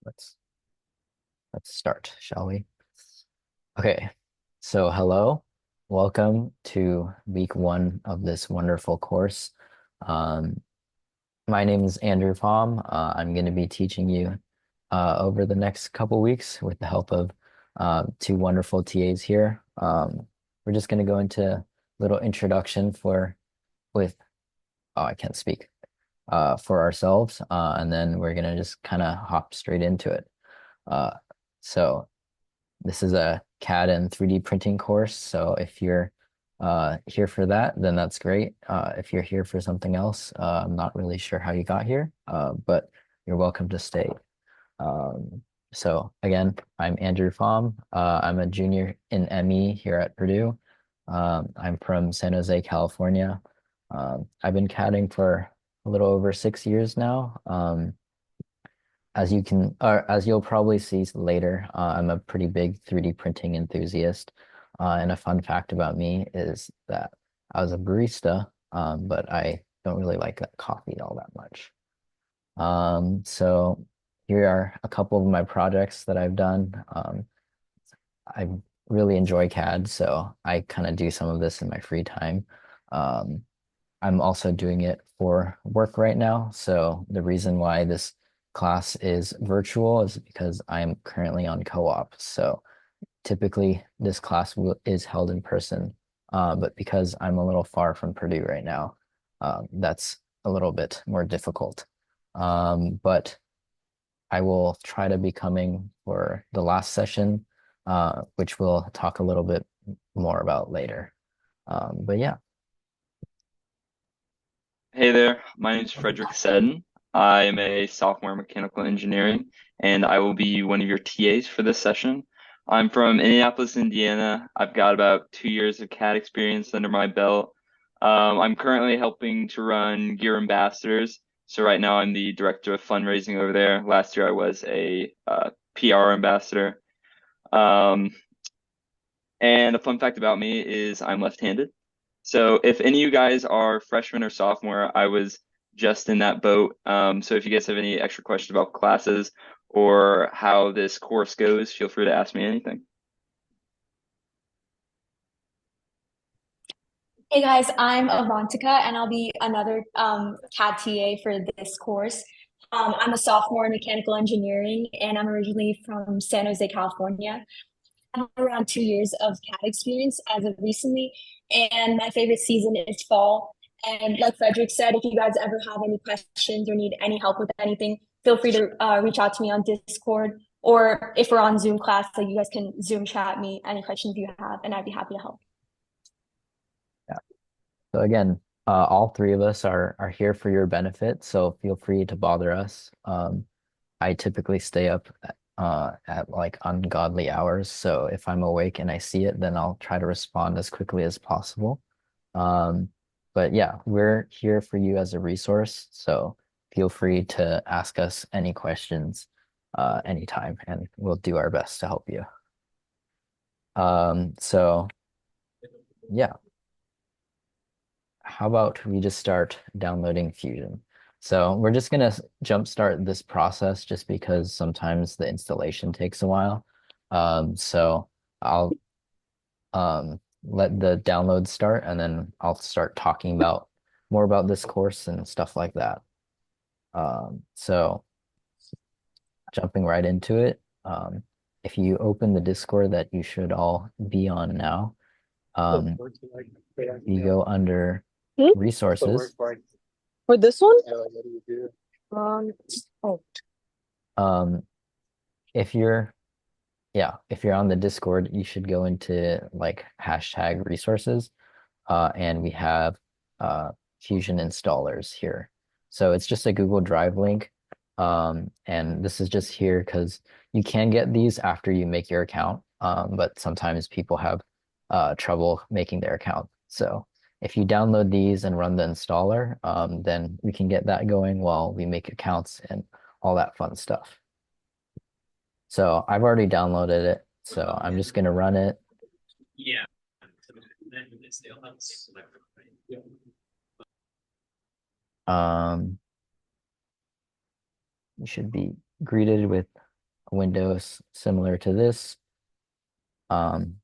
let's let's start, shall we? Okay, so hello, welcome to week one of this wonderful course. Um, my name is Andrew Pham. I'm going to be teaching you over the next couple weeks with the help of two wonderful TAs here. We're just going to go into a little introduction with oh, I can't speak for ourselves, and then we're going to just kind of hop straight into it. Uh, so this is a CAD and 3D printing course. So if you're here for that, then that's great. If you're here for something else, I'm not really sure how you got here, but you're welcome to stay. So again, I'm Andrew Pham. I'm a junior in ME here at Purdue. I'm from San Jose, California. I've been CADing for a little over 6 years now. As you'll probably see later, I'm a pretty big 3D printing enthusiast. And a fun fact about me is that I was a barista, but I don't really like that coffee all that much. So here are a couple of my projects that I've done. I really enjoy CAD, so I kind of do some of this in my free time. Um, I'm also doing it for work right now. So the reason why this class is virtual is because I'm currently on co-op. So typically this is held in person, but because I'm a little far from Purdue right now, that's a little bit more difficult. But I will try to be coming for the last session, which we'll talk a little bit more about later. But yeah. Hey there, my name is Frederick Seddon. I am a sophomore in mechanical engineering, and I will be one of your TAs for this session. I'm from Indianapolis, Indiana. I've got about 2 years of CAD experience under my belt. I'm currently helping to run Gear Ambassadors. So right now I'm the director of fundraising over there. Last year I was a PR ambassador. Um, and a fun fact about me is I'm left-handed. So if any of you guys are freshman or sophomore, I was just in that boat. So if you guys have any extra questions about classes or how this course goes, feel free to ask me anything. Hey guys, I'm Avantika and I'll be another CAD TA for this course. I'm a sophomore in mechanical engineering and I'm originally from San Jose, California. I have around 2 years of CAD experience as of recently, and my favorite season is fall. And like Frederick said, if you guys ever have any questions or need any help with anything, feel free to reach out to me on Discord, or if we're on Zoom class, so you guys can Zoom chat me any questions you have, and I'd be happy to help. So again, all three of us are here for your benefit, so feel free to bother us. I typically stay up at like ungodly hours, so if I'm awake and I see it, then I'll try to respond as quickly as possible. Um, but yeah, we're here for you as a resource, so feel free to ask us any questions anytime, and we'll do our best to help you. So yeah. How about we just start downloading Fusion? So we're just gonna jumpstart this process just because sometimes the installation takes a while. So I'll let the download start and then I'll start talking about more about this course and stuff like that. So jumping right into it, if you open the Discord that you should all be on now, um, you go under Hmm? resources. For this one? Um, oh, Um, if you're if you're on the Discord, you should go into like hashtag resources, and we have Fusion installers here. So it's just a Google Drive link, and this is just here because you can get these after you make your account, but sometimes people have trouble making their account. So if you download these and run the installer, then we can get that going while we make accounts and all that fun stuff. So I've already downloaded it, so I'm just gonna run it. Um, you should be greeted with windows similar to this, um,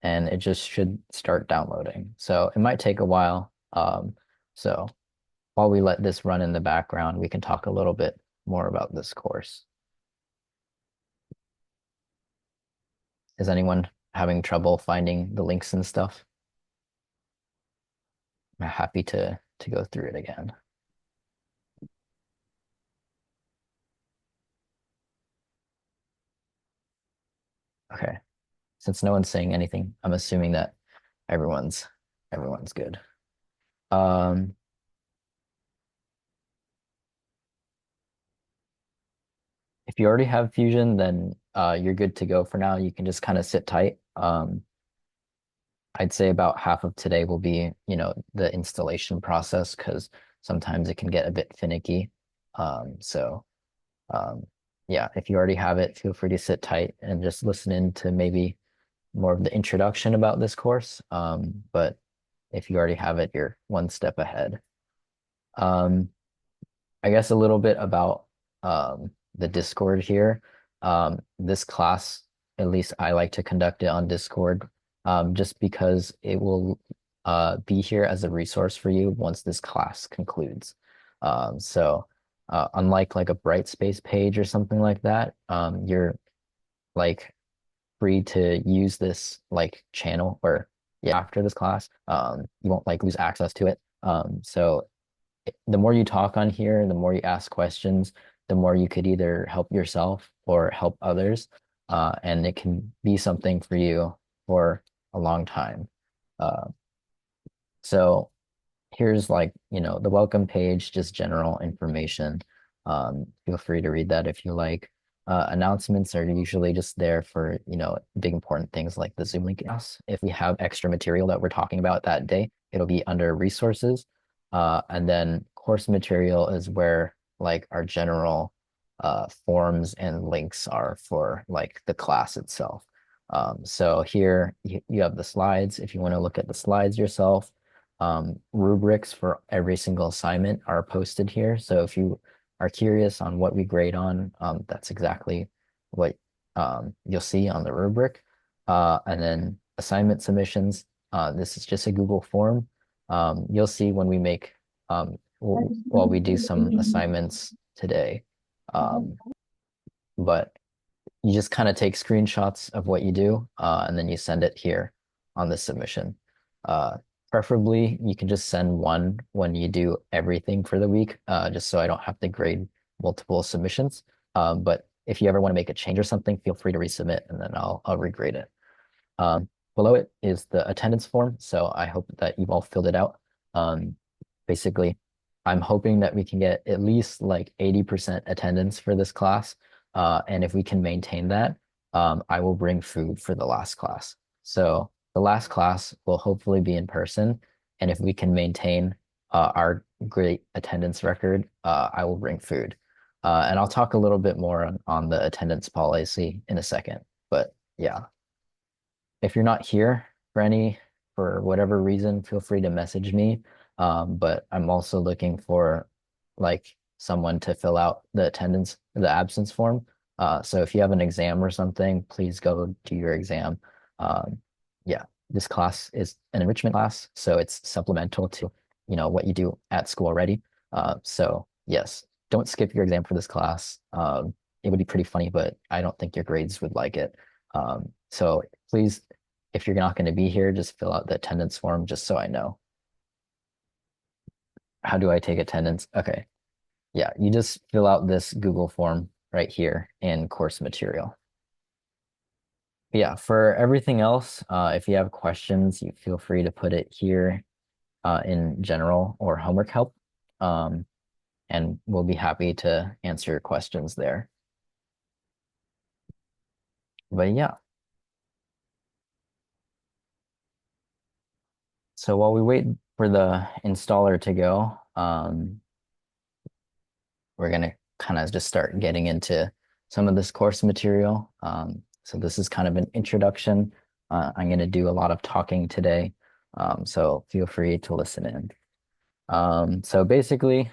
and it just should start downloading. So it might take a while. So while we let this run in the background, we can talk a little bit more about this course. Is anyone having trouble finding the links and stuff? I'm happy to go through it again. Okay. Since no one's saying anything, I'm assuming that everyone's everyone's good. Um, if you already have Fusion, then you're good to go for now. You can just kind of sit tight. I'd say about half of today will be, the installation process because sometimes it can get a bit finicky. So um, yeah, if you already have it, feel free to sit tight and just listen in to maybe more of the introduction about this course. But if you already have it, you're one step ahead. Um, I guess a little bit about the Discord here. This class, at least I like to conduct it on Discord, just because it will be here as a resource for you once this class concludes. So unlike like a Brightspace page or something like that, you're like free to use this like channel or yeah, after this class. You won't like lose access to it. So the more you talk on here, the more you ask questions, the more you could either help yourself or help others. And it can be something for you for a long time. Uh, so here's like, the welcome page, just general information. Feel free to read that if you like. Announcements are usually just there for, big important things like the Zoom link. If we have extra material that we're talking about that day, it'll be under resources. And then course material is where like our general forms and links are for like the class itself. So here you have the slides if you want to look at the slides yourself. Rubrics for every single assignment are posted here. So if you are curious on what we grade on, that's exactly what you'll see on the rubric. And then assignment submissions, this is just a Google form. You'll see when we make, while we do some assignments today. But you just kind of take screenshots of what you do, and then you send it here on the submission. Uh, Preferably, you can just send one when you do everything for the week, just so I don't have to grade multiple submissions. But if you ever want to make a change or something, feel free to resubmit, and then I'll regrade it. Below it is the attendance form, so I hope that you've all filled it out. Basically, I'm hoping that we can get at least like 80% attendance for this class. And if we can maintain that, I will bring food for the last class. So the last class will hopefully be in person. And if we can maintain our great attendance record, I will bring food. And I'll talk a little bit more on the attendance policy in a second. But yeah, if you're not here for whatever reason, feel free to message me. But I'm also looking for like someone to fill out the absence form. So if you have an exam or something, please go do your exam. Um, yeah, this class is an enrichment class, so it's supplemental to, what you do at school already. So yes, don't skip your exam for this class. It would be pretty funny, but I don't think your grades would like it. So please, if you're not going to be here, just fill out the attendance form just so I know. How do I take attendance? Okay. Yeah, you just fill out this Google form right here in course material. Yeah, for everything else, if you have questions, you feel free to put it here in general or homework help. And we'll be happy to answer your questions there. But yeah. So while we wait for the installer to go, we're going to kind of just start getting into some of this course material. So this is kind of an introduction. I'm going to do a lot of talking today, so feel free to listen in. So basically,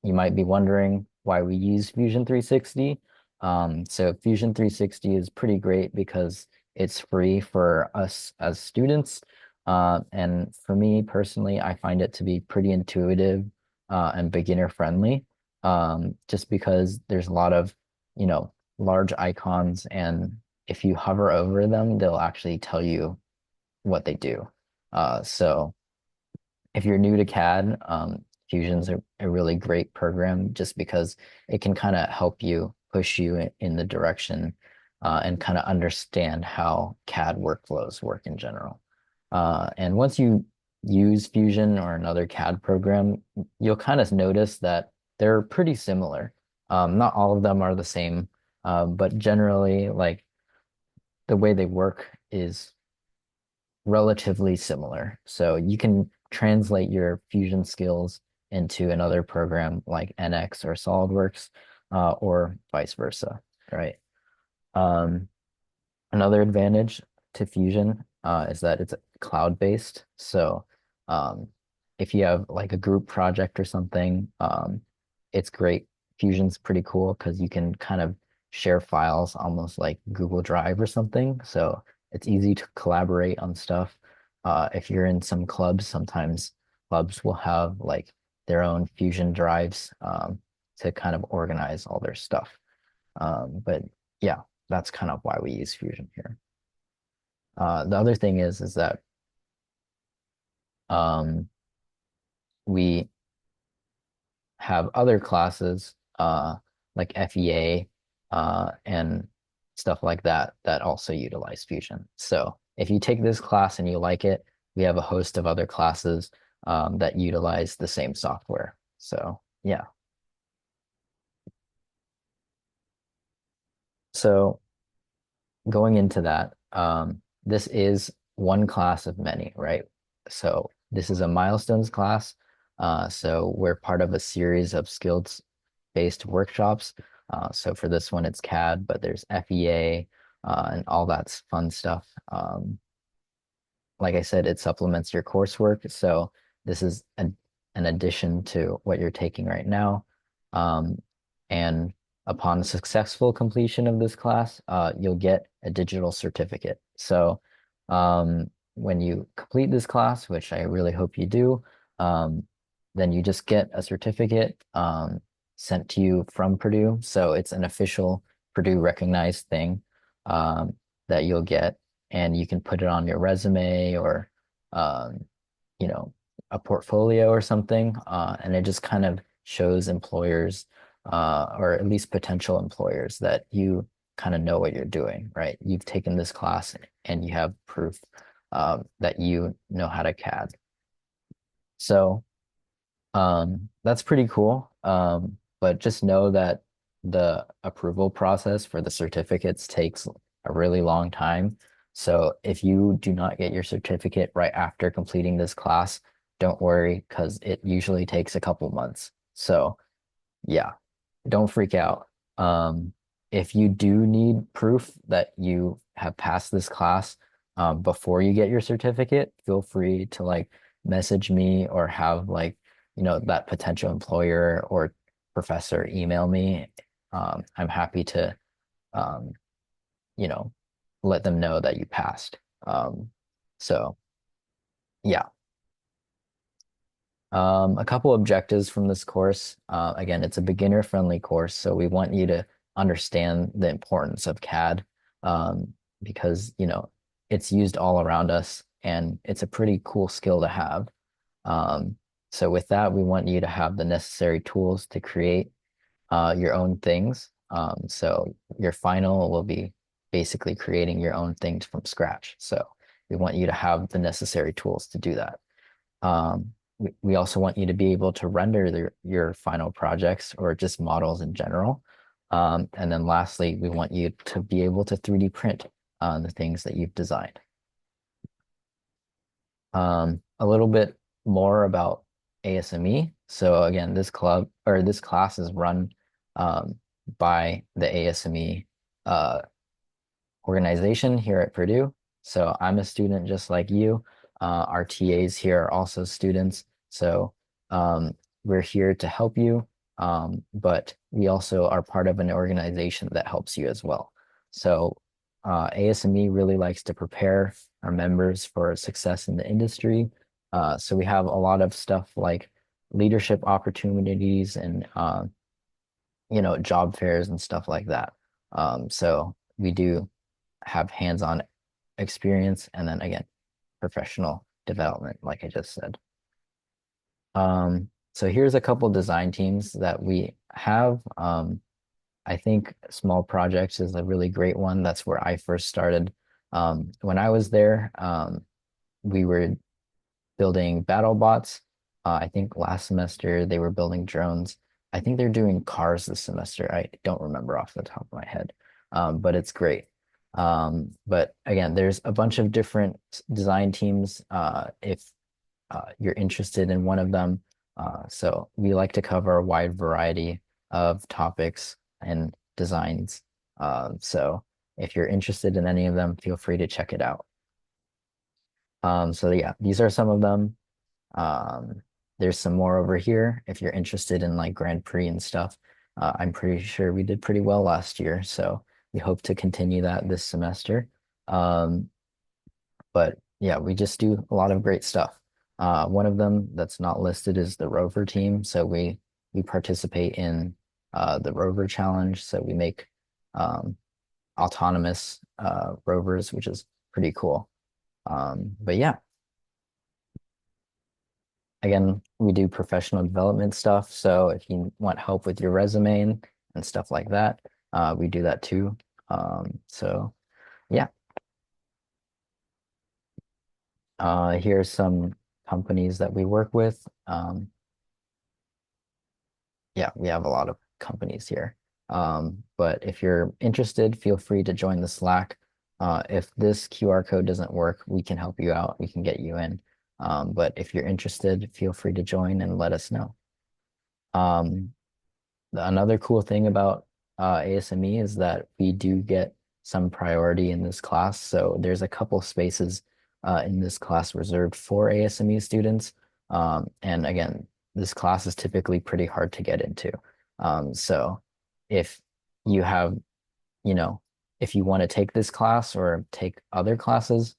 you might be wondering why we use Fusion 360. So Fusion 360 is pretty great because it's free for us as students. And for me personally, I find it to be pretty intuitive and beginner friendly, just because there's a lot of, large icons, and if you hover over them, they'll actually tell you what they do. So if you're new to CAD, Fusion's a really great program just because it can kind of help you push you in the direction and kind of understand how CAD workflows work in general. And once you use Fusion or another CAD program, you'll kind of notice that they're pretty similar. Not all of them are the same, but generally, like the way they work is relatively similar. So you can translate your Fusion skills into another program like NX or SolidWorks, or vice versa, right? Um, Another advantage to Fusion is that it's cloud-based. So um, if you have like a group project or something, it's great. Fusion's pretty cool because you can kind of share files almost like Google Drive or something. So it's easy to collaborate on stuff. If you're in some clubs, sometimes clubs will have like their own Fusion drives to kind of organize all their stuff. But yeah, that's kind of why we use Fusion here. The other thing is that um, we have other classes like FEA and stuff like that that also utilize Fusion. So if you take this class and you like it, we have a host of other classes that utilize the same software. So yeah. So going into that, this is one class of many, right? So this is a milestones class. So we're part of a series of skills-based workshops. So for this one, it's CAD, but there's FEA and all that's fun stuff. Like I said, it supplements your coursework. So this is an addition to what you're taking right now. And upon successful completion of this class, you'll get a digital certificate. So when you complete this class, which I really hope you do, then you just get a certificate sent to you from Purdue. So it's an official Purdue recognized thing that you'll get, and you can put it on your resume or um, you know, a portfolio or something, and it just kind of shows employers or at least potential employers that you kind of know what you're doing, right? You've taken this class and you have proof that you know how to CAD. So that's pretty cool. But just know that the approval process for the certificates takes a really long time. So if you do not get your certificate right after completing this class, don't worry because it usually takes a couple months. So yeah, don't freak out. If you do need proof that you have passed this class before you get your certificate, feel free to like message me or have like, that potential employer or professor email me. I'm happy to, um, you know, let them know that you passed. So yeah. A couple objectives from this course. Again, it's a beginner-friendly course, so we want you to understand the importance of CAD because, it's used all around us and it's a pretty cool skill to have. Um, so with that, we want you to have the necessary tools to create your own things. So your final will be basically creating your own things from scratch. So we want you to have the necessary tools to do that. We also want you to be able to render your final projects or just models in general. And then lastly, we want you to be able to 3D print the things that you've designed. A little bit more about ASME. So again, this class is run um, by the ASME organization here at Purdue. So I'm a student just like you. Our TAs here are also students. So we're here to help you but we also are part of an organization that helps you as well. So ASME really likes to prepare our members for success in the industry. So we have a lot of stuff like leadership opportunities and job fairs and stuff like that. So we do have hands-on experience and then again, professional development, like I just said. So here's a couple design teams that we have. I think small projects is a really great one. That's where I first started. When I was there, we were building battle bots. I think last semester they were building drones. I think they're doing cars this semester. I don't remember off the top of my head, but it's great. But again, there's a bunch of different design teams. If you're interested in one of them, so we like to cover a wide variety of topics and designs. So if you're interested in any of them, feel free to check it out. So yeah, these are some of them. There's some more over here if you're interested in like Grand Prix and stuff. I'm pretty sure we did pretty well last year, so we hope to continue that this semester. Um, but yeah, we just do a lot of great stuff. One of them that's not listed is the rover team. So we participate in the rover challenge. So we make autonomous rovers, which is pretty cool. But yeah, again, we do professional development stuff. So if you want help with your resume and stuff like that, we do that too. So yeah, here's some companies that we work with. Yeah, we have a lot of companies here. But if you're interested, feel free to join the Slack. If this QR code doesn't work, we can help you out. We can get you in. But if you're interested, feel free to join and let us know. Um, Another cool thing about ASME is that we do get some priority in this class. So there's a couple spaces in this class reserved for ASME students. And again, this class is typically pretty hard to get into. So if you have, you know, if you want to take this class or take other classes,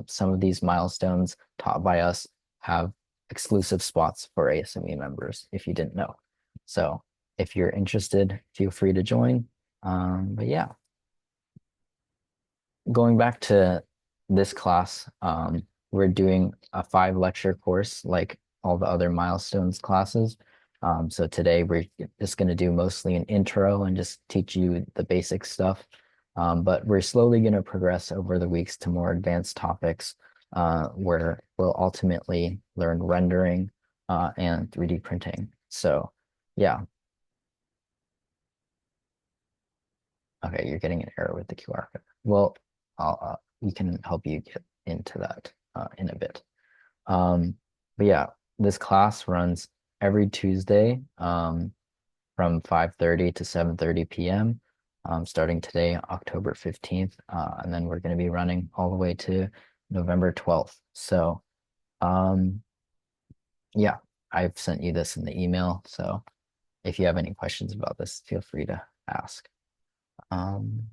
some of these milestones taught by us have exclusive spots for ASME members, if you didn't know. So if you're interested, feel free to join. But yeah, going back to this class, we're doing a 5 lecture course like all the other milestones classes. So today we're just going to do mostly an intro and just teach you the basic stuff. But we're slowly going to progress over the weeks to more advanced topics where we'll ultimately learn rendering and 3D printing. So yeah. Okay, you're getting an error with the QR code. Well, we can help you get into that in a bit. But yeah, this class runs every Tuesday from 5:30 to 7:30 p.m. Starting today, October 15th, and then we're going to be running all the way to November 12th. So yeah, I've sent you this in the email. So if you have any questions about this, feel free to ask. Um,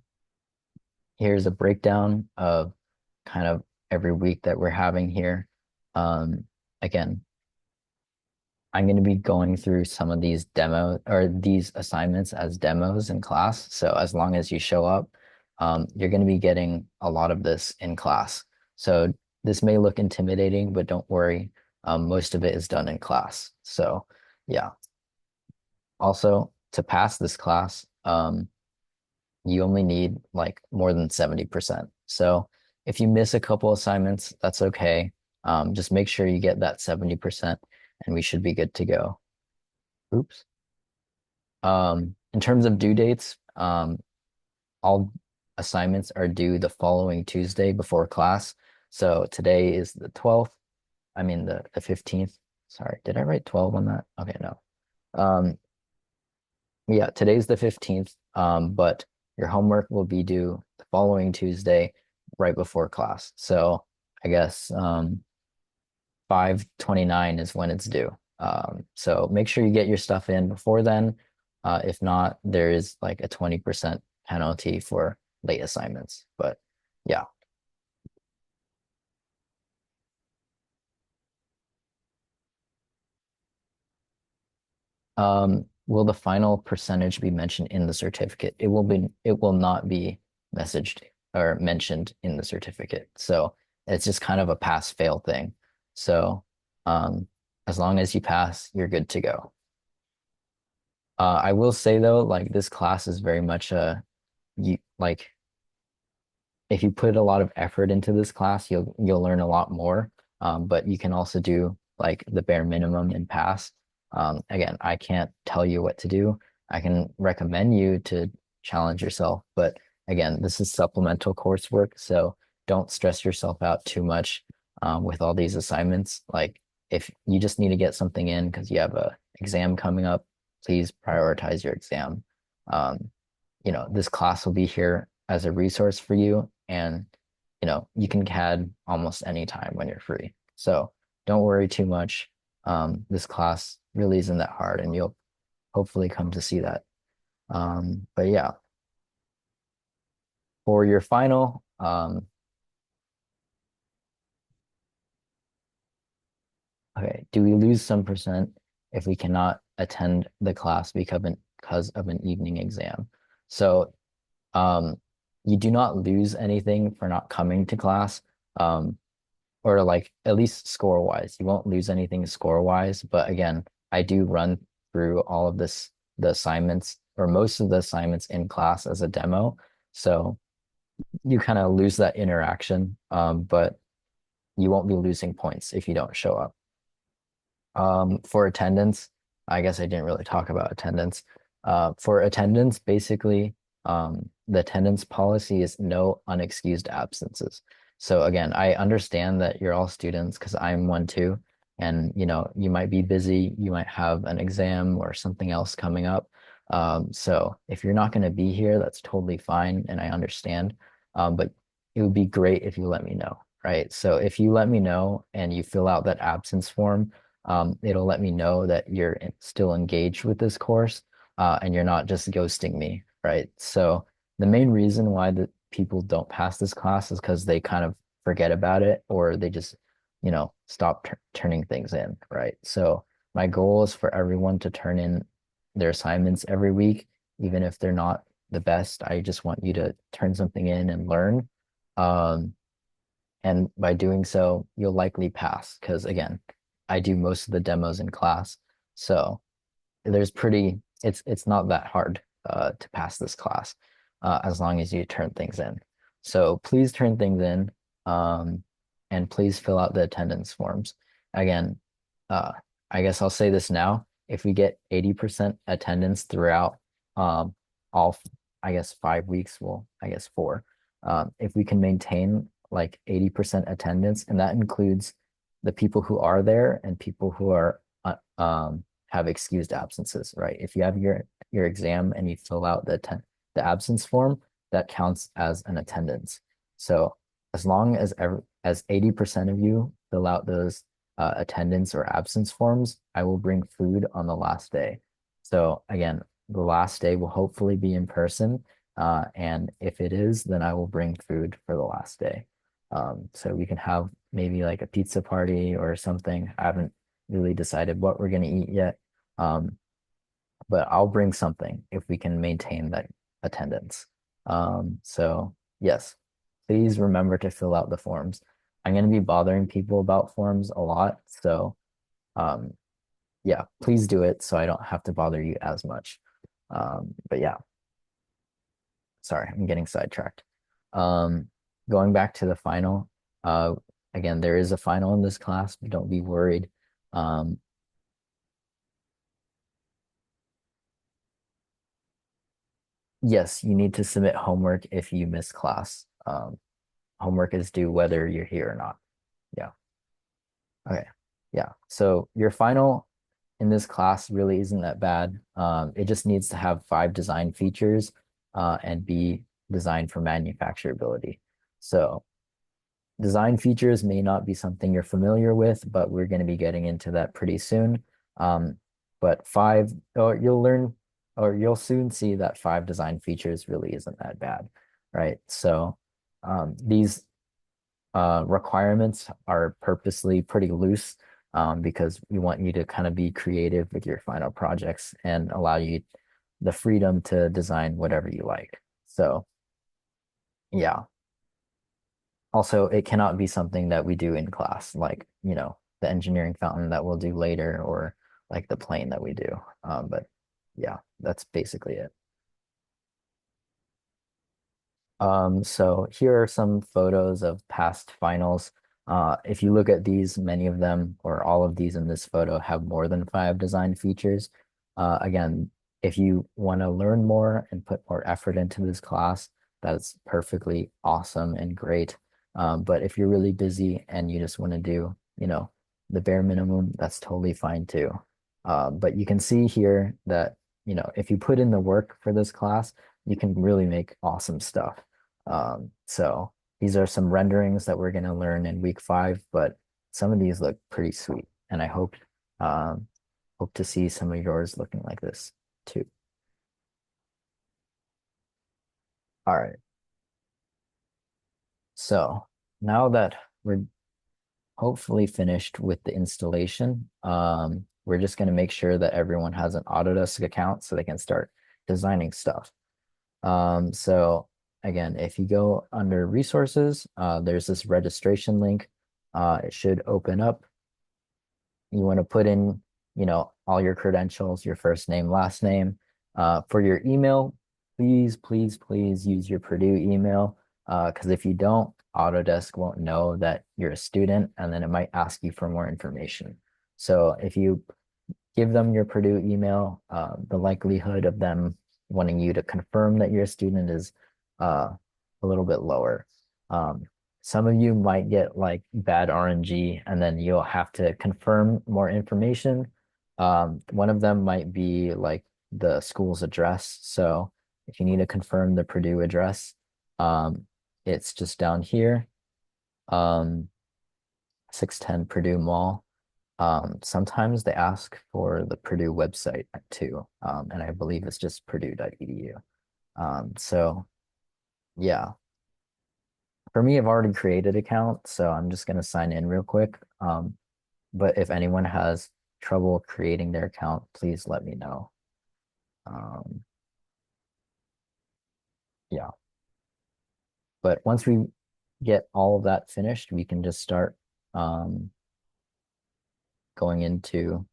Here's a breakdown of kind of every week that we're having here. Again, I'm going to be going through some of these demos or these assignments as demos in class. So as long as you show up, you're going to be getting a lot of this in class. So this may look intimidating, but don't worry. Most of it is done in class. So yeah. Also, to pass this class, you only need like more than 70%. So if you miss a couple assignments, that's okay. Just make sure you get that 70% and we should be good to go. Oops. In terms of due dates, all assignments are due the following Tuesday before class. So today is the 12th. I mean the 15th. Sorry, did I write 12 on that? Okay, no. Yeah, today's the 15th, but your homework will be due the following Tuesday right before class. So I guess 5/29 is when it's due. So make sure you get your stuff in before then. If not, there is like a 20% penalty for late assignments. But yeah. Will the final percentage be mentioned in the certificate? It will not be messaged or mentioned in the certificate. So it's just kind of a pass fail thing. So um, as long as you pass, you're good to go. I will say though, like this class is very much you like if you put a lot of effort into this class, you'll learn a lot more. But you can also do like the bare minimum and pass. Again, I can't tell you what to do. I can recommend you to challenge yourself, but again, this is supplemental coursework, so don't stress yourself out too much with all these assignments. Like if you just need to get something in because you have a exam coming up, please prioritize your exam. Um, this class will be here as a resource for you, and you can CAD almost any time when you're free. So don't worry too much. This class really isn't that hard, and you'll hopefully come to see that. But yeah, for your final, okay, do we lose some percent if we cannot attend the class because of an evening exam? So um, you do not lose anything for not coming to class, or like at least score wise. You won't lose anything score wise, but again, I do run through all of the assignments or most of the assignments in class as a demo. So you kind of lose that interaction, but you won't be losing points if you don't show up. For attendance, I guess I didn't really talk about attendance. For attendance, basically, the attendance policy is no unexcused absences. So again, I understand that you're all students because I'm one too. And you might be busy, you might have an exam or something else coming up. So if you're not going to be here, that's totally fine, and I understand. But it would be great if you let me know, right? So if you let me know and you fill out that absence form, it'll let me know that you're still engaged with this course, and you're not just ghosting me, right? So the main reason why the people don't pass this class is because they kind of forget about it or they just, stop turning things in, right? So my goal is for everyone to turn in their assignments every week, even if they're not the best. I just want you to turn something in and learn. Um, and by doing so, you'll likely pass because again, I do most of the demos in class. So it's not that hard to pass this class as long as you turn things in. So please turn things in, and please fill out the attendance forms. Again, uh, I guess I'll say this now. If we get 80% attendance throughout um, all, I guess 5 weeks, well, I guess four, if we can maintain like 80% attendance, and that includes the people who are there and people who are have excused absences, right? If you have your exam and you fill out the absence form, that counts as an attendance. So as long as 80% of you fill out those attendance or absence forms, I will bring food on the last day. So again, the last day will hopefully be in person. And if it is, then I will bring food for the last day. So we can have maybe like a pizza party or something. I haven't really decided what we're going to eat yet. Um, but I'll bring something if we can maintain that attendance. So yes, please remember to fill out the forms. I'm going to be bothering people about forms a lot. So um, yeah, please do it so I don't have to bother you as much. But yeah, sorry, I'm getting sidetracked. Um, Going back to the final, uh, again, there is a final in this class, but don't be worried. Um, yes, you need to submit homework if you miss class. Homework is due whether you're here or not. Yeah. Okay. Yeah. So your final in this class really isn't that bad. It just needs to have 5 design features and be designed for manufacturability. So design features may not be something you're familiar with, but we're going to be getting into that pretty soon. But five, or you'll learn, or you'll soon see that five design features really isn't that bad, right? So these requirements are purposely pretty loose because we want you to kind of be creative with your final projects and allow you the freedom to design whatever you like. So yeah. Also, it cannot be something that we do in class, like, the engineering fountain that we'll do later or like the plane that we do. But yeah, that's basically it. So here are some photos of past finals. If you look at these, many of them or all of these in this photo have more than five design features. Again, if you want to learn more and put more effort into this class, that's perfectly awesome and great. But if you're really busy and you just want to do, the bare minimum, that's totally fine too. But you can see here that, if you put in the work for this class, you can really make awesome stuff. So these are some renderings that we're going to learn in week 5, but some of these look pretty sweet, and I hope to see some of yours looking like this too. All right. So now that we're hopefully finished with the installation, we're just going to make sure that everyone has an Autodesk account so they can start designing stuff. So again, if you go under resources, there's this registration link. It should open up. You want to put in, all your credentials, your first name, last name. For your email, please, please, please use your Purdue email. Because if you don't, Autodesk won't know that you're a student, and then it might ask you for more information. So if you give them your Purdue email, the likelihood of them wanting you to confirm that you're a student is a little bit lower. Um, some of you might get like bad RNG, and then you'll have to confirm more information. One of them might be like the school's address. So if you need to confirm the Purdue address, it's just down here, um, 610 Purdue Mall. Sometimes they ask for the Purdue website too, and I believe it's just purdue.edu. So yeah, for me, I've already created an account, so I'm just gonna sign in real quick. But if anyone has trouble creating their account, please let me know. Um, yeah, but once we get all of that finished, we can just start um, going into,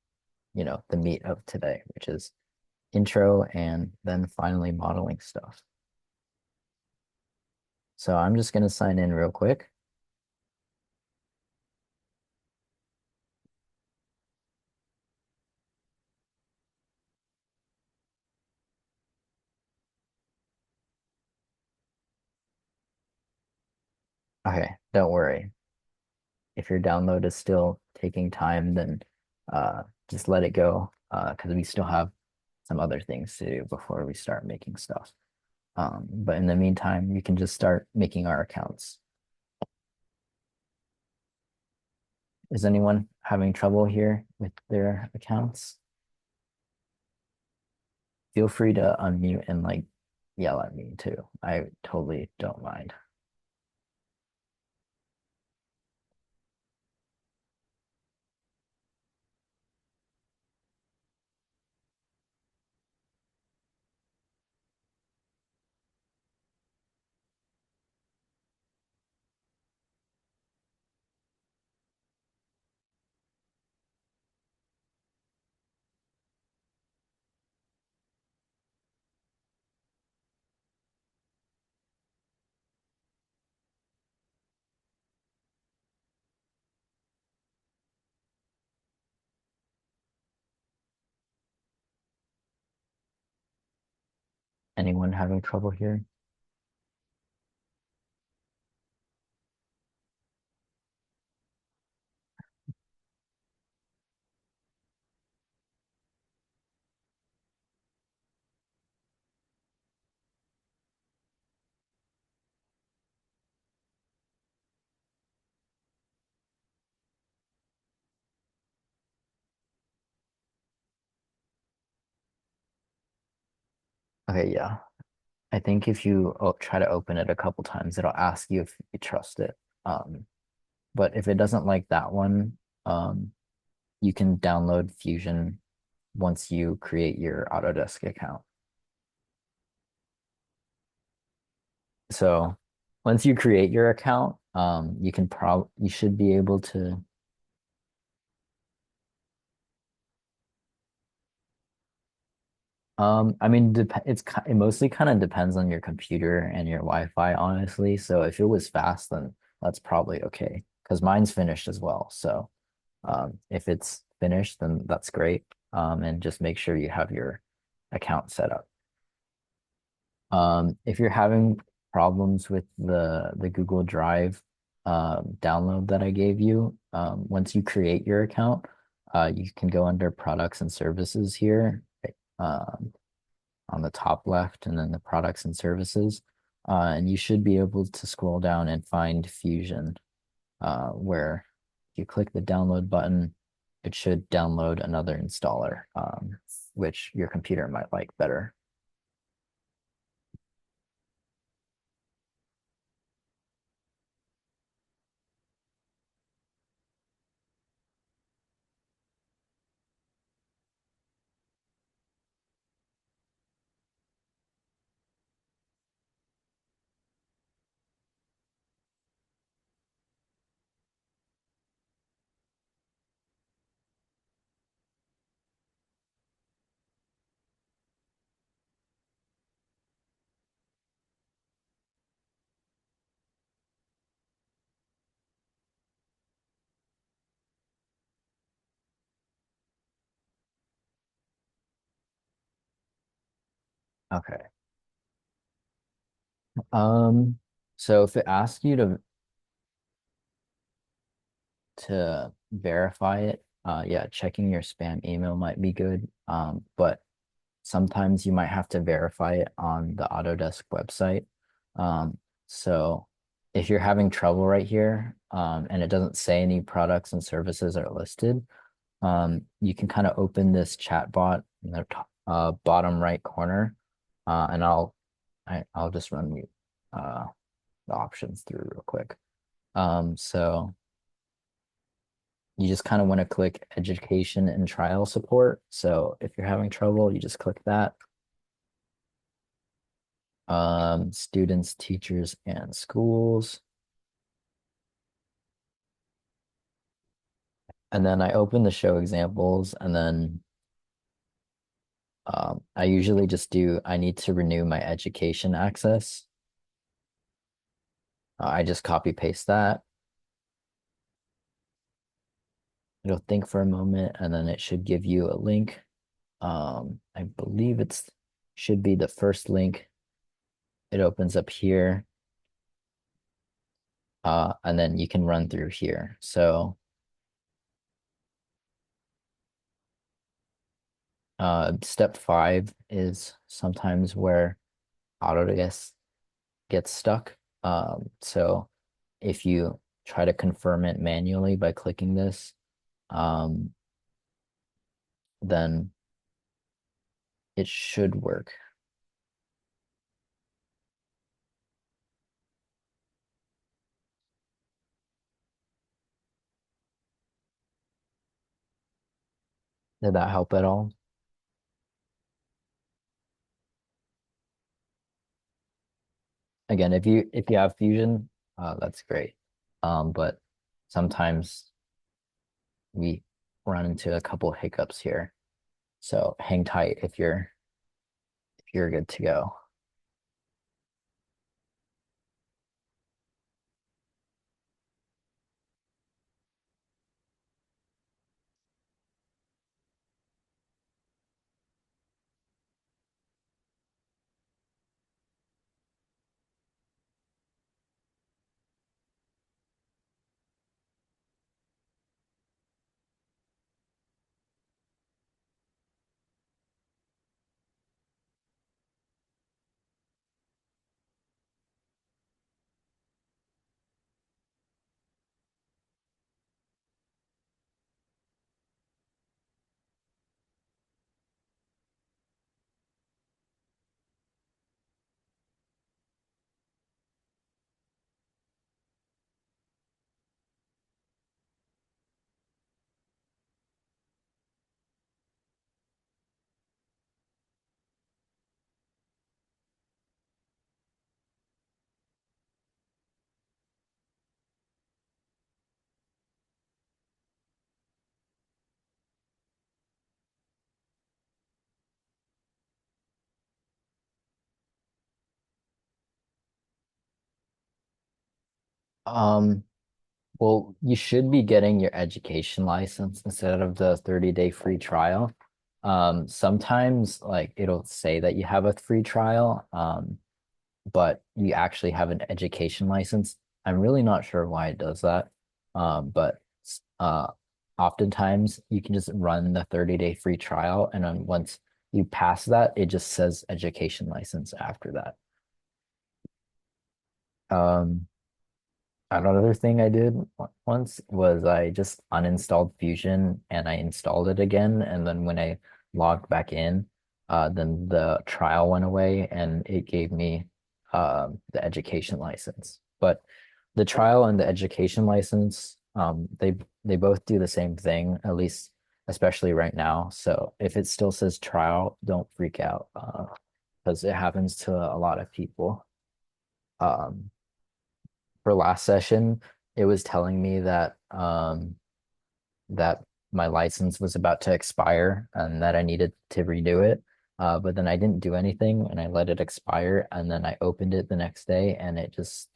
the meat of today, which is intro and then finally modeling stuff. So I'm just going to sign in real quick. Okay, don't worry. If your download is still taking time, then just let it go because we still have some other things to do before we start making stuff. But in the meantime, you can just start making our accounts. Is anyone having trouble here with their accounts? Feel free to unmute and like yell at me too. I totally don't mind. Anyone having trouble here? Okay, yeah. I think if you try to open it a couple times, it'll ask you if you trust it. Um, but if it doesn't like that one, you can download Fusion once you create your Autodesk account. So once you create your account, you should be able to. I mean, it mostly kind of depends on your computer and your Wi-Fi, honestly. So if it was fast, then that's probably okay. Because mine's finished as well. So if it's finished, then that's great. And just make sure you have your account set up. If you're having problems with the Google Drive download that I gave you, once you create your account, you can go under products and services here. Um, on the top left and then the products and services. And you should be able to scroll down and find Fusion, where if you click the download button, it should download another installer, which your computer might like better. Okay. Um, so if it asks you to verify it, yeah, checking your spam email might be good. But sometimes you might have to verify it on the Autodesk website. So if you're having trouble right here, and it doesn't say any products and services are listed, you can kind of open this chat bot in the bottom right corner, and I'll just run you uh, the options through real quick. So you just kind of want to click education and trial support. So if you're having trouble, you just click that. Students, teachers, and schools. And then I open the show examples, and then I usually just I need to renew my education access. I just copy paste that. It'll think for a moment, and then it should give you a link. I believe should be the first link. It opens up here, and then you can run through here. So step 5 is sometimes where Autodesk gets stuck. So if you try to confirm it manually by clicking this, um, then it should work. Did that help at all? Again, if you have Fusion, that's great. But sometimes we run into a couple hiccups here. So hang tight if you're good to go. Um, well, you should be getting your education license instead of the 30-day free trial. Sometimes like it'll say that you have a free trial, but you actually have an education license. I'm really not sure why it does that. But uh, oftentimes you can just run the 30-day free trial, and then once you pass that, it just says education license after that. Um, Another thing I did once was I just uninstalled Fusion and I installed it again. And then when I logged back in, then the trial went away and it gave me the education license. But the trial and the education license, they both do the same thing, at least especially right now. So if it still says trial, don't freak out, because it happens to a lot of people. Um, for last session, it was telling me that my license was about to expire and that I needed to redo it. But then I didn't do anything and I let it expire and then I opened it the next day and it just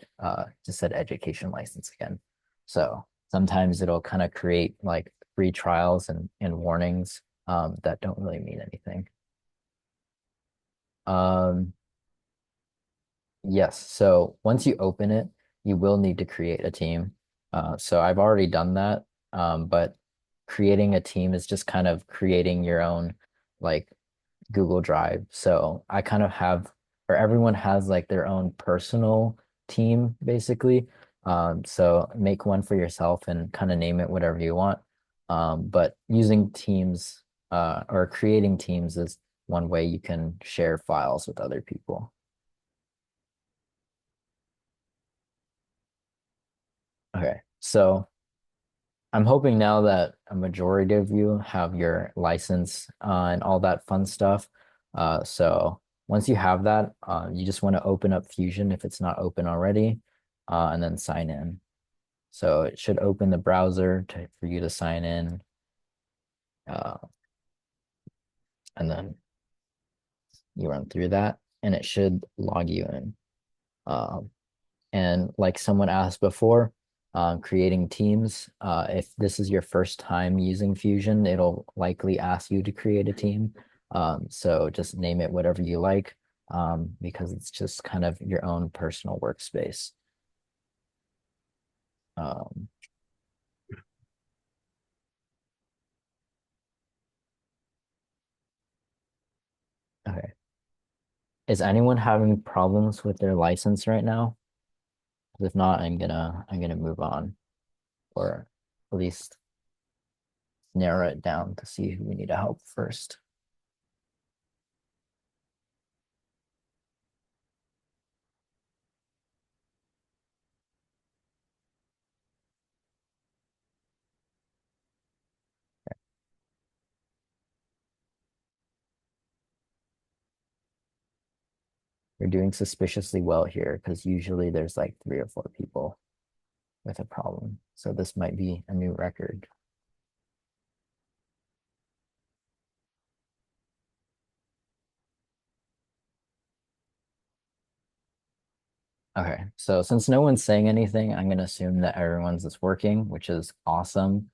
said education license again. So sometimes it'll kind of create like free trials and warnings that don't really mean anything. Um, Yes. So once you open it, you will need to create a team. So I've already done that. But creating a team is just kind of creating your own like Google Drive. So I kind of have, or everyone has like their own personal team basically. So make one for yourself and kind of name it whatever you want. But using teams, or creating teams is one way you can share files with other people. Okay. So I'm hoping now that a majority of you have your license and all that fun stuff. So once you have that, you just want to open up Fusion if it's not open already, and then sign in. So it should open the browser for you to sign in, uh, and then you run through that, and it should log you in. Um, And like someone asked before, creating teams, if this is your first time using Fusion, it'll likely ask you to create a team. So just name it whatever you like, because it's just kind of your own personal workspace. Um, okay. Is anyone having problems with their license right now? If not, I'm gonna move on, or at least narrow it down to see who we need to help first. You're doing suspiciously well here because usually there's like 3 or 4 people with a problem. So this might be a new record. Okay, so since no one's saying anything, I'm going to assume that everyone's is working, which is awesome.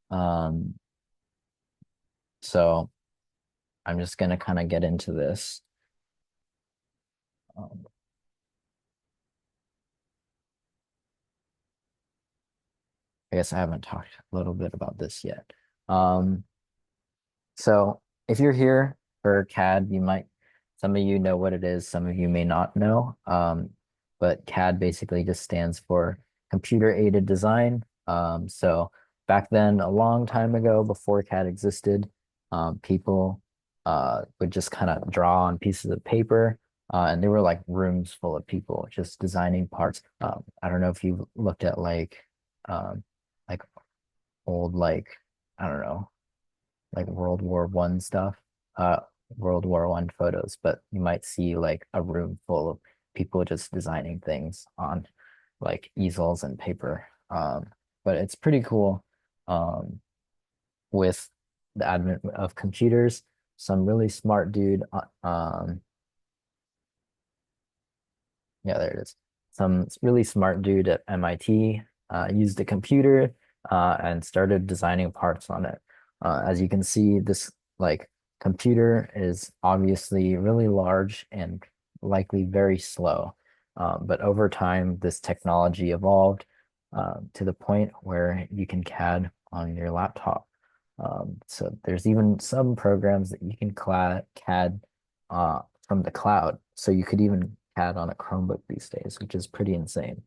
Um, so I'm just going to kind of get into this. Um, I guess I haven't talked a little bit about this yet. Um, So if you're here for CAD, some of you know what it is, some of you may not know. But CAD basically just stands for computer aided design. So back then, a long time ago, before CAD existed, people would just kind of draw on pieces of paper. And there were like rooms full of people just designing parts. I don't know if you've looked at um, like old, I don't know, like World War I stuff, uh, World War I photos, but you might see like a room full of people just designing things on like easels and paper. But it's pretty cool. Um, with the advent of computers, some really smart dude, yeah, there it is. some really smart dude at MIT used a computer and started designing parts on it. As you can see, this like computer is obviously really large and likely very slow. But over time, this technology evolved to the point where you can CAD on your laptop. So there's even some programs that you can CAD from the cloud. So you could even CAD on a Chromebook these days, which is pretty insane.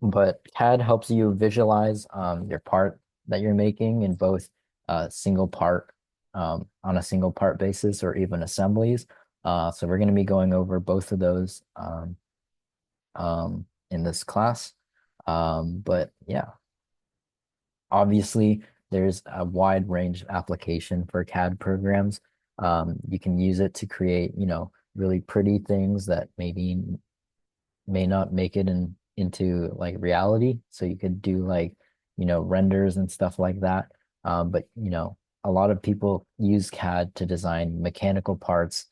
But CAD helps you visualize your part that you're making in both single part on a single part basis or even assemblies. So we're going to be going over both of those in this class. But yeah, obviously there's a wide range of application for CAD programs. You can use it to create, really pretty things that maybe may not make it into like reality. So you could do like, renders and stuff like that. But a lot of people use CAD to design mechanical parts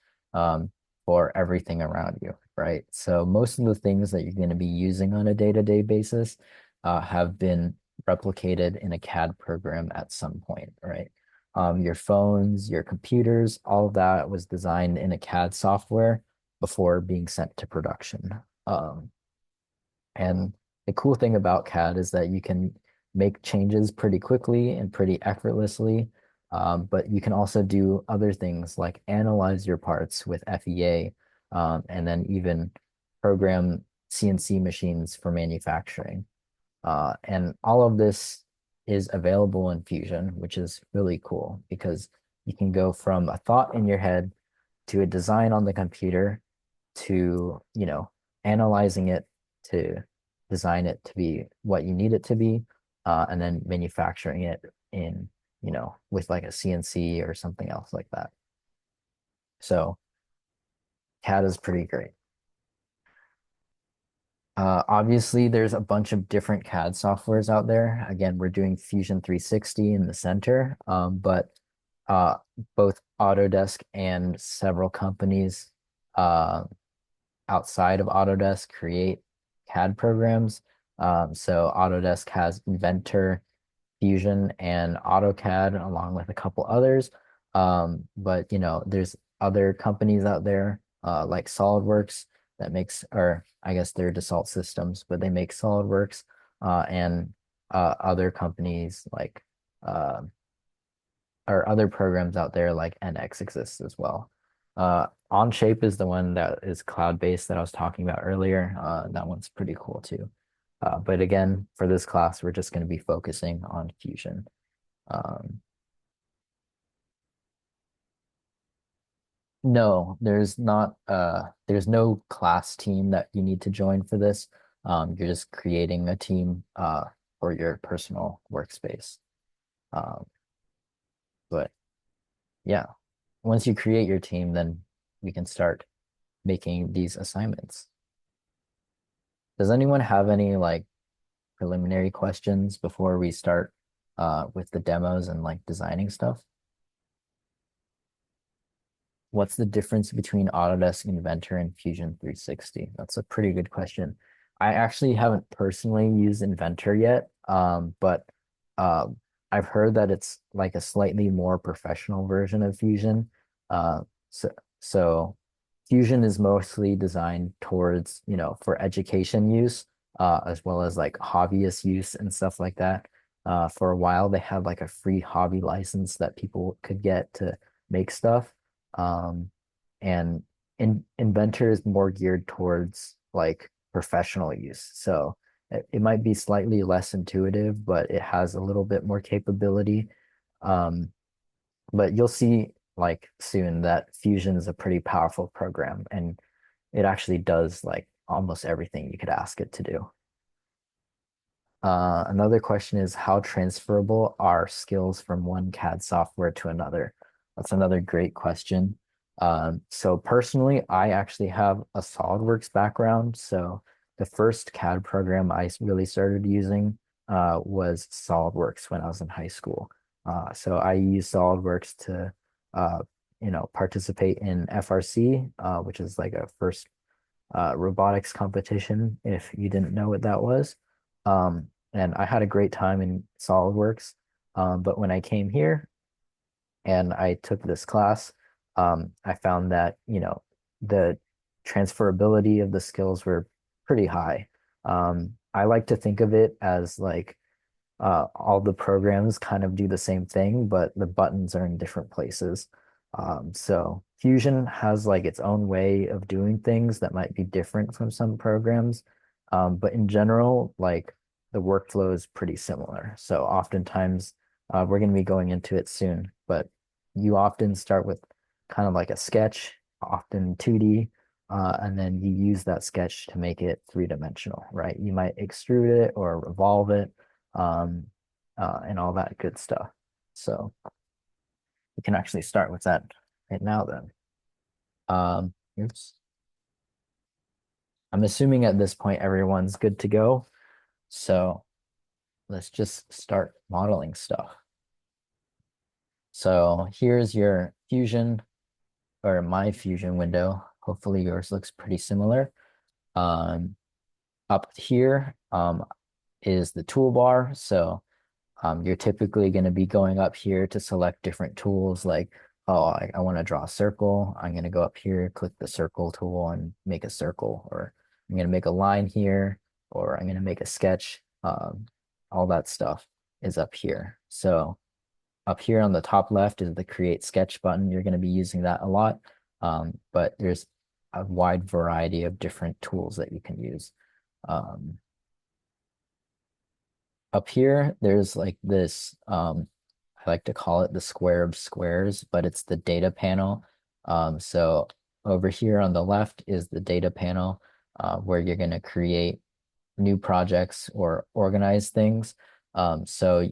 for everything around you, right? So most of the things that you're going to be using on a day-to-day basis have been replicated in a CAD program at some point, right? Your phones, your computers, all of that was designed in a CAD software before being sent to production. Um, and the cool thing about CAD is that you can make changes pretty quickly and pretty effortlessly. But you can also do other things like analyze your parts with FEA, and then even program CNC machines for manufacturing. And all of this is available in Fusion, which is really cool because you can go from a thought in your head to a design on the computer to, analyzing it to design it to be what you need it to be, and then manufacturing it in, with like a CNC or something else like that. So CAD is pretty great. Obviously, there's a bunch of different CAD softwares out there. Again, we're doing Fusion 360 in the center, but uh, both Autodesk and several companies uh, outside of Autodesk create CAD programs. So Autodesk has Inventor, Fusion, and AutoCAD, along with a couple others. But there's other companies out there like SolidWorks that makes, or I guess they're Dassault Systems, but they make SolidWorks, and other companies like uh, or other programs out there like NX exists as well. Onshape is the one that is cloud-based that I was talking about earlier. That one's pretty cool too. But again, for this class, we're just going to be focusing on Fusion. Um, no, there's no class team that you need to join for this. You're just creating a team for your personal workspace. Um, but yeah, once you create your team, then we can start making these assignments. Does anyone have any like preliminary questions before we start with the demos and like designing stuff? What's the difference between Autodesk Inventor and Fusion 360? That's a pretty good question. I actually haven't personally used Inventor yet, but uh, I've heard that it's like a slightly more professional version of Fusion. Uh, so, so Fusion is mostly designed towards, for education use, as well as like hobbyist use and stuff like that. For a while, they had like a free hobby license that people could get to make stuff. Um, and Inventor is more geared towards like professional use. So it might be slightly less intuitive, but it has a little bit more capability. Um, but you'll see like soon that Fusion is a pretty powerful program and it actually does like almost everything you could ask it to do. Another question is how transferable are skills from one CAD software to another? That's another great question. So personally, I actually have a SolidWorks background. So the first CAD program I really started using was SolidWorks when I was in high school. So I used SolidWorks to, participate in FRC, which is like a first robotics competition, if you didn't know what that was. And I had a great time in SolidWorks. But when I came here and I took this class, I found that, the transferability of the skills were pretty high. I like to think of it as like all the programs kind of do the same thing, but the buttons are in different places. So Fusion has like its own way of doing things that might be different from some programs. But in general, like the workflow is pretty similar. So oftentimes, we're going to be going into it soon, but you often start with kind of like a sketch, often 2D, and then you use that sketch to make it three-dimensional, right? You might extrude it or revolve it, um, and all that good stuff. So we can actually start with that right now then. Oops. I'm assuming at this point everyone's good to go. So let's just start modeling stuff. So here's your Fusion or my Fusion window. Hopefully yours looks pretty similar. Up here is the toolbar. So you're typically going to be going up here to select different tools like, oh, I want to draw a circle. I'm going to go up here, click the circle tool and make a circle, or I'm going to make a line here, or I'm going to make a sketch. All that stuff is up here. So up here on the top left is the create sketch button. You're going to be using that a lot, but there's a wide variety of different tools that you can use. Up here, there's like this, I like to call it the square of squares, but it's the data panel. So over here on the left is the data panel, where you're going to create new projects or organize things. So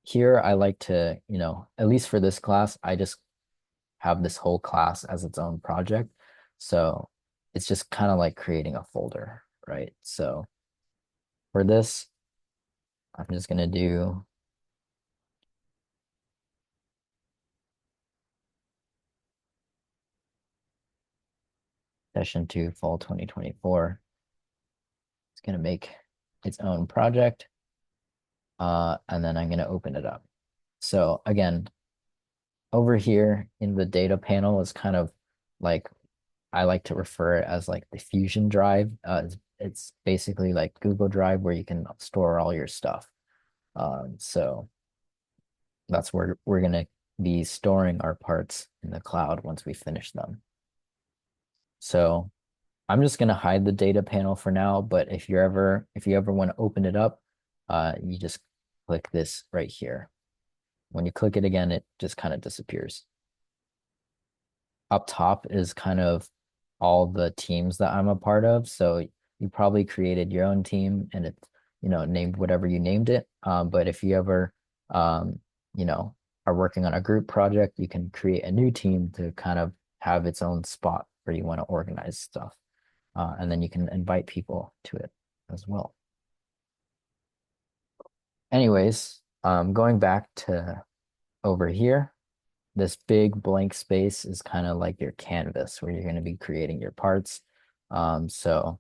here I like to, at least for this class, I just have this whole class as its own project. So it's just kind of like creating a folder, right? So for this, I'm just going to do session 2 fall 2024. It's going to make its own project. And then I'm going to open it up. So again, over here in the data panel is kind of like, I like to refer it as like the Fusion drive. It's basically like Google Drive where you can store all your stuff. So that's where we're going to be storing our parts in the cloud once we finish them. So I'm just going to hide the data panel for now, but if you ever want to open it up, you just click this right here. When you click it again, it just kind of disappears. Up top is kind of all the teams that I'm a part of. So you probably created your own team and it's, named whatever you named it. But if you ever, you know, are working on a group project, you can create a new team to kind of have its own spot where you want to organize stuff. And then you can invite people to it as well. Anyways, going back to over here, this big blank space is kind of like your canvas where you're going to be creating your parts. So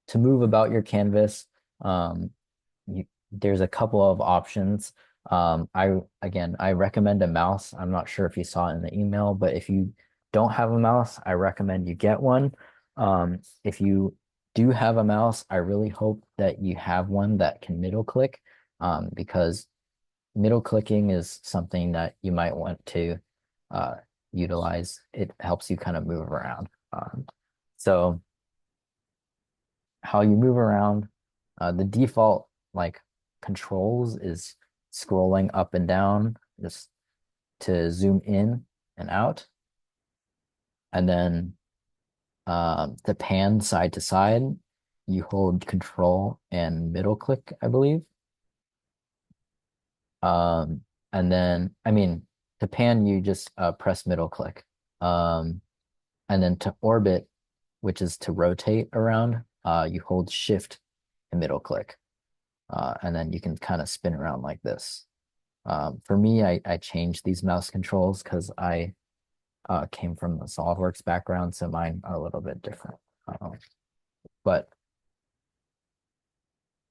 to move about your canvas, there's a couple of options. I recommend a mouse. I'm not sure if you saw it in the email, but if you don't have a mouse, I recommend you get one. If you do have a mouse, I really hope that you have one that can middle click, because middle clicking is something that you might want to utilize. It helps you kind of move around. So how you move around, the default like controls is scrolling up and down just to zoom in and out. And then the pan side to side, you hold control and middle click, I believe. And then, I mean, to pan, you just press middle click. And then to orbit, which is to rotate around, you hold shift and middle click. And then you can kind of spin around like this. For me, I changed these mouse controls because I came from the SolidWorks background, so mine are a little bit different. But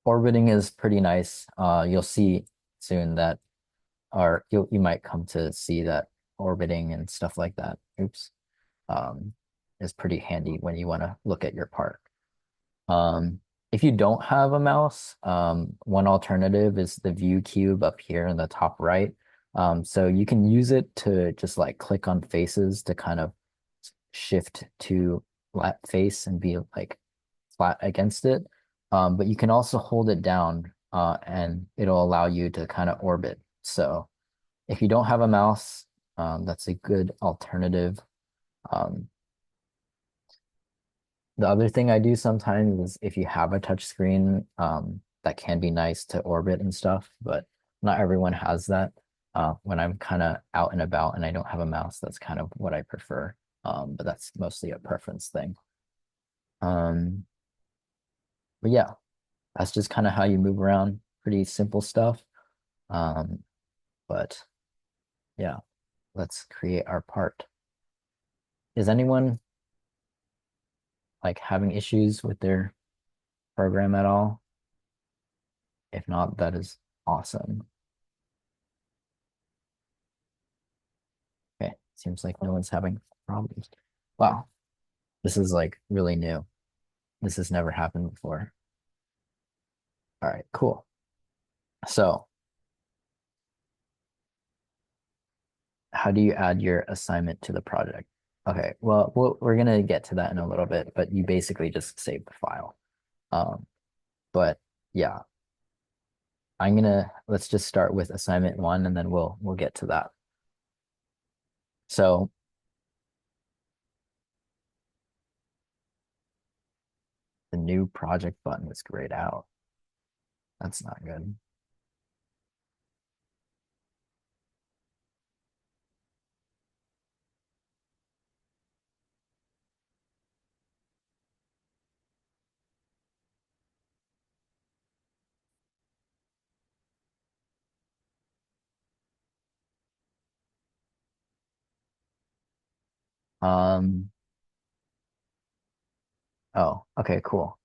orbiting is pretty nice. You'll see soon that, or you might come to see that orbiting and stuff like that, oops, um, is pretty handy when you want to look at your part. Um, if you don't have a mouse, one alternative is the view cube up here in the top right. So you can use it to just like click on faces to kind of shift to flat face and be like flat against it. But you can also hold it down and it'll allow you to kind of orbit. So if you don't have a mouse, that's a good alternative. Um, the other thing I do sometimes is if you have a touch screen, that can be nice to orbit and stuff, but not everyone has that. When I'm kind of out and about and I don't have a mouse, that's kind of what I prefer. But that's mostly a preference thing. Um, but yeah, that's just kind of how you move around. Pretty simple stuff. Um, but yeah, let's create our part. Is anyone like having issues with their program at all? If not, that is awesome. Okay, seems like no one's having problems. Wow, this is like really new. This has never happened before. All right, cool. So, how do you add your assignment to the project? Okay, well, we're gonna get to that in a little bit, but you basically just save the file. Um, but yeah, let's just start with assignment one and then we'll get to that. So the new project button is grayed out. That's not good. Um, oh, okay, cool.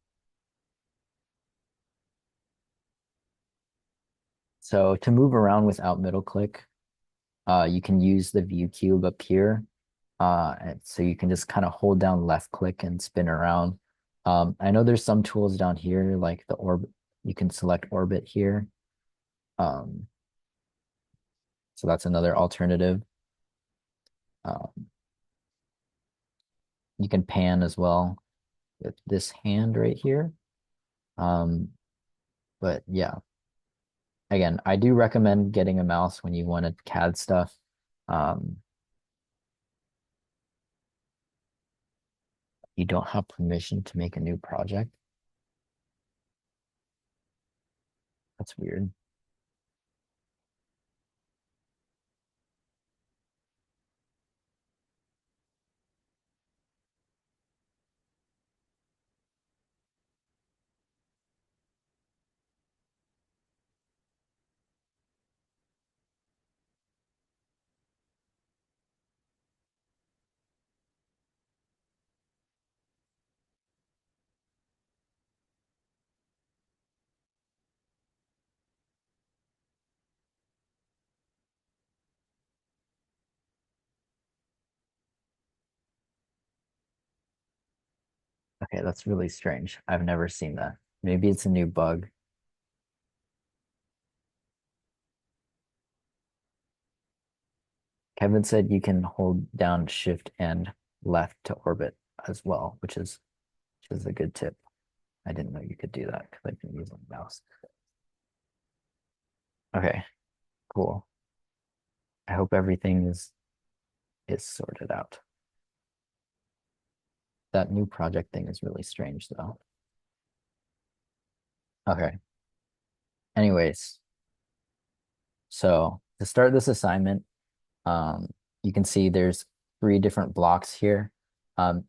So to move around without middle click, you can use the view cube up here. And so you can just kind of hold down left click and spin around. I know there's some tools down here like the orbit, you can select orbit here. Um, so that's another alternative. Um, you can pan as well with this hand right here. Um, but yeah, again, I do recommend getting a mouse when you want to CAD stuff. Um, you don't have permission to make a new project. That's weird. Okay, that's really strange. I've never seen that. Maybe it's a new bug. Kevin said you can hold down shift and left to orbit as well, which is a good tip. I didn't know you could do that because I've been using the mouse. Okay, cool. I hope everything is sorted out. That new project thing is really strange though. Okay. Anyways, so to start this assignment, Um, you can see there's 3 different blocks here.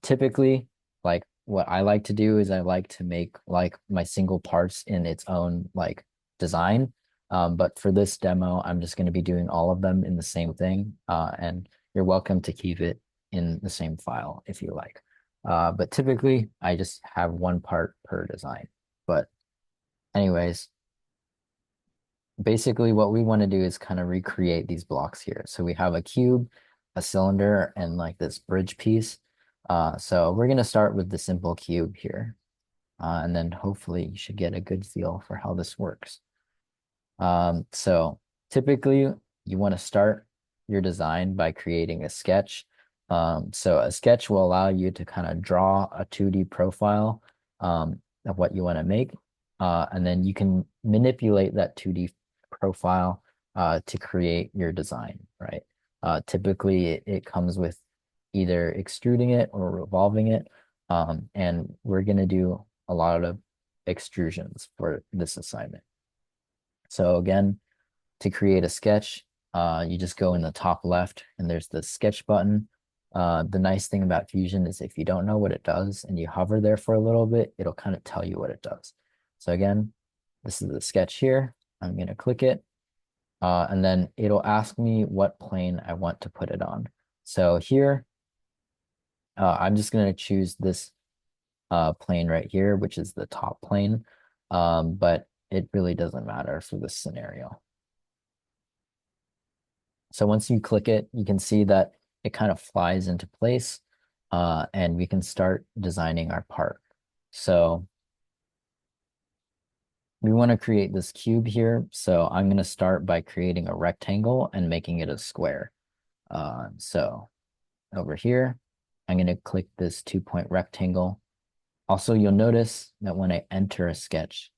Typically, like what I like to do is I like to make like my single parts in its own like design. But for this demo, I'm just going to be doing all of them in the same thing. And you're welcome to keep it in the same file if you like. But typically, I just have one part per design. But anyways, basically what we want to do is kind of recreate these blocks here. So we have a cube, a cylinder, and like this bridge piece. So we're going to start with the simple cube here. And then hopefully you should get a good feel for how this works. So typically you want to start your design by creating a sketch. So a sketch will allow you to kind of draw a 2D profile of what you want to make. And then you can manipulate that 2D profile to create your design, right? Typically it comes with either extruding it or revolving it. And we're going to do a lot of extrusions for this assignment. So again, to create a sketch, you just go in the top left and there's the sketch button. The nice thing about Fusion is if you don't know what it does and you hover there for a little bit, it'll kind of tell you what it does. So again, this is the sketch here. I'm going to click it. And then it'll ask me what plane I want to put it on. So here, I'm just going to choose this plane right here, which is the top plane. But it really doesn't matter for this scenario. So once you click it, you can see that it kind of flies into place, and we can start designing our part. So we want to create this cube here. So I'm going to start by creating a rectangle and making it a square. So over here, I'm going to click this 2-point rectangle. Also, you'll notice that when I enter a sketch,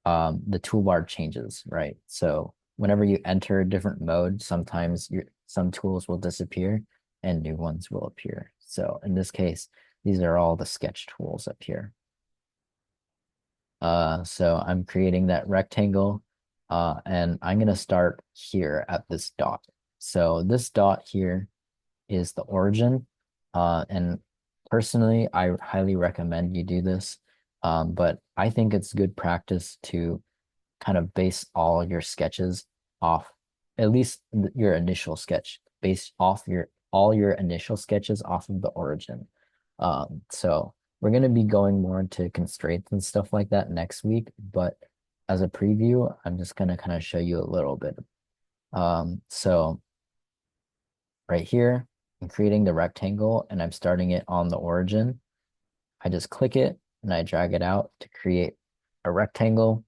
the toolbar changes, right? So whenever you enter a different mode, sometimes some tools will disappear and new ones will appear. So in this case, these are all the sketch tools up here. So I'm creating that rectangle, and I'm going to start here at this dot. So this dot here is the origin, and personally, I highly recommend you do this, but I think it's good practice to kind of base all your sketches off, at least your initial sketch, based off all your initial sketches off of the origin. So we're going to be going more into constraints and stuff like that next week, but as a preview, I'm just going to kind of show you a little bit. So right here, I'm creating the rectangle and I'm starting it on the origin. I just click it and I drag it out to create a rectangle.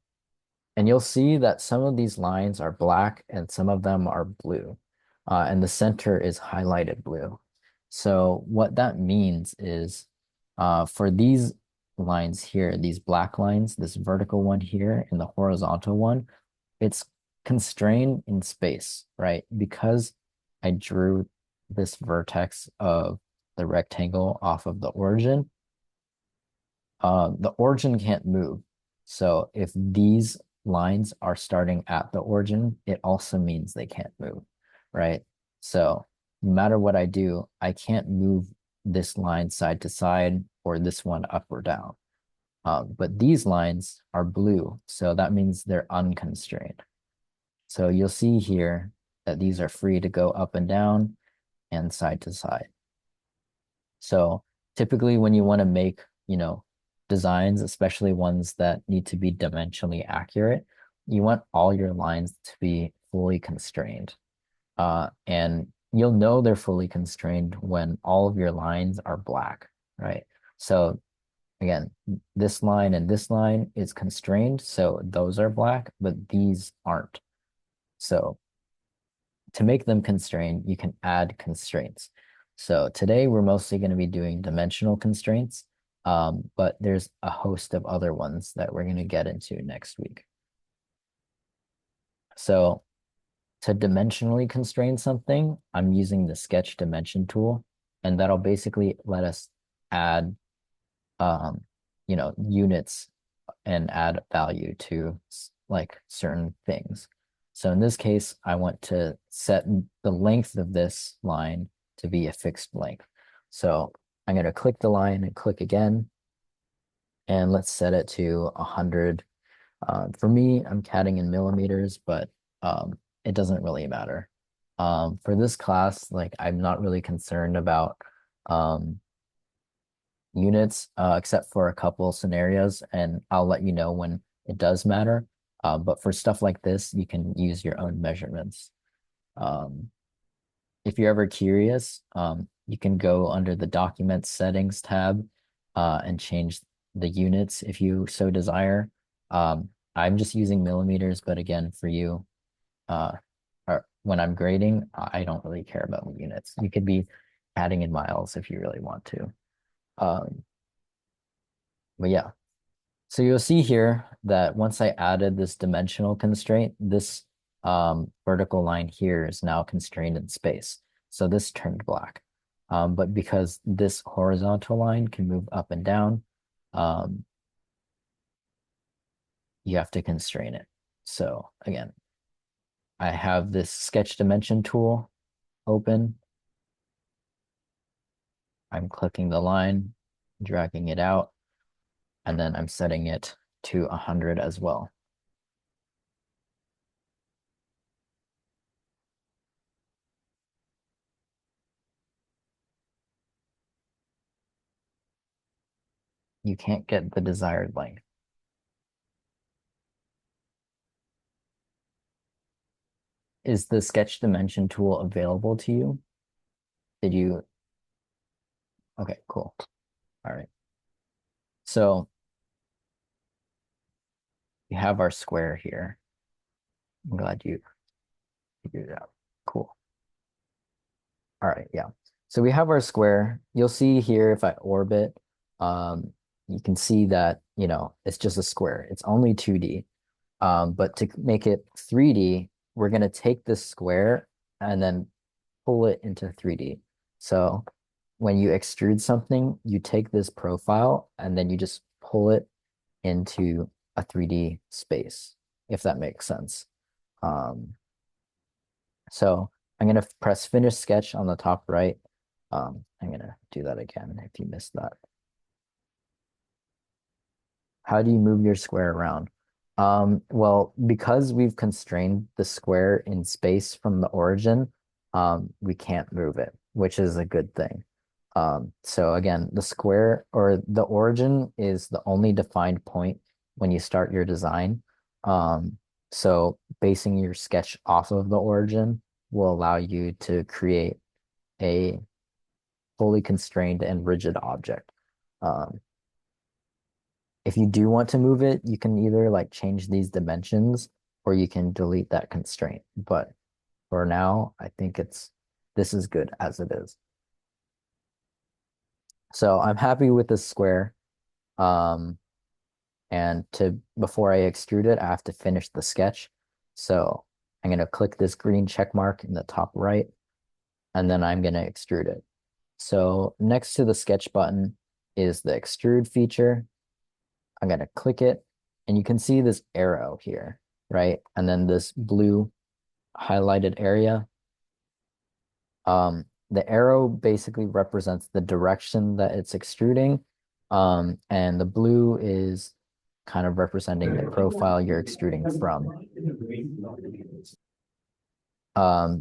And you'll see that some of these lines are black and some of them are blue. And the center is highlighted blue. So what that means is for these lines here, these black lines, this vertical one here and the horizontal one, it's constrained in space, right? Because I drew this vertex of the rectangle off of the origin can't move. So if these lines are starting at the origin, it also means they can't move, right? So no matter what I do, I can't move this line side to side or this one up or down. But these lines are blue, so that means they're unconstrained. So you'll see here that these are free to go up and down and side to side. So typically when you want to make, designs, especially ones that need to be dimensionally accurate, you want all your lines to be fully constrained. And you'll know they're fully constrained when all of your lines are black, right? So again, this line and this line is constrained, so those are black, but these aren't. So to make them constrained, you can add constraints. So today we're mostly going to be doing dimensional constraints, but there's a host of other ones that we're going to get into next week. So to dimensionally constrain something, I'm using the sketch dimension tool, and that'll basically let us add, units and add value to like certain things. So in this case, I want to set the length of this line to be a fixed length. So I'm going to click the line and click again, and let's set it to 100. For me, I'm CADing in millimeters, but it doesn't really matter. For this class, like I'm not really concerned about um, units, except for a couple scenarios, and I'll let you know when it does matter. But for stuff like this, you can use your own measurements. Um, if you're ever curious, you can go under the Document Settings tab and change the units if you so desire. I'm just using millimeters, but again, for you, uh, or when I'm grading, I don't really care about units. You could be adding in miles if you really want to. Um, but yeah, so you'll see here that once I added this dimensional constraint, this vertical line here is now constrained in space. So this turned black. But because this horizontal line can move up and down, um, you have to constrain it. So again, I have this sketch dimension tool open. I'm clicking the line, dragging it out, and then I'm setting it to 100 as well. You can't get the desired length. Is the sketch dimension tool available to you? Did you? Okay, cool. All right. So we have our square here. I'm glad you figured it out. Cool. All right, yeah. So we have our square. You'll see here if I orbit, you can see that, it's just a square. It's only 2D. But to make it 3D, we're going to take this square and then pull it into 3D. So when you extrude something, you take this profile and then you just pull it into a 3D space, if that makes sense. Um, so I'm going to press finish sketch on the top right. I'm going to do that again if you missed that. How do you move your square around? Well, because we've constrained the square in space from the origin, we can't move it, which is a good thing. So again, the square or the origin is the only defined point when you start your design. So basing your sketch off of the origin will allow you to create a fully constrained and rigid object. Um, if you do want to move it, you can either like change these dimensions or you can delete that constraint. But for now, I think this is good as it is. So I'm happy with this square. Um, and before I extrude it, I have to finish the sketch. So I'm going to click this green check mark in the top right, and then I'm going to extrude it. So next to the sketch button is the extrude feature. I'm going to click it, and you can see this arrow here, right? And then this blue highlighted area. The arrow basically represents the direction that it's extruding, and the blue is kind of representing the profile you're extruding from.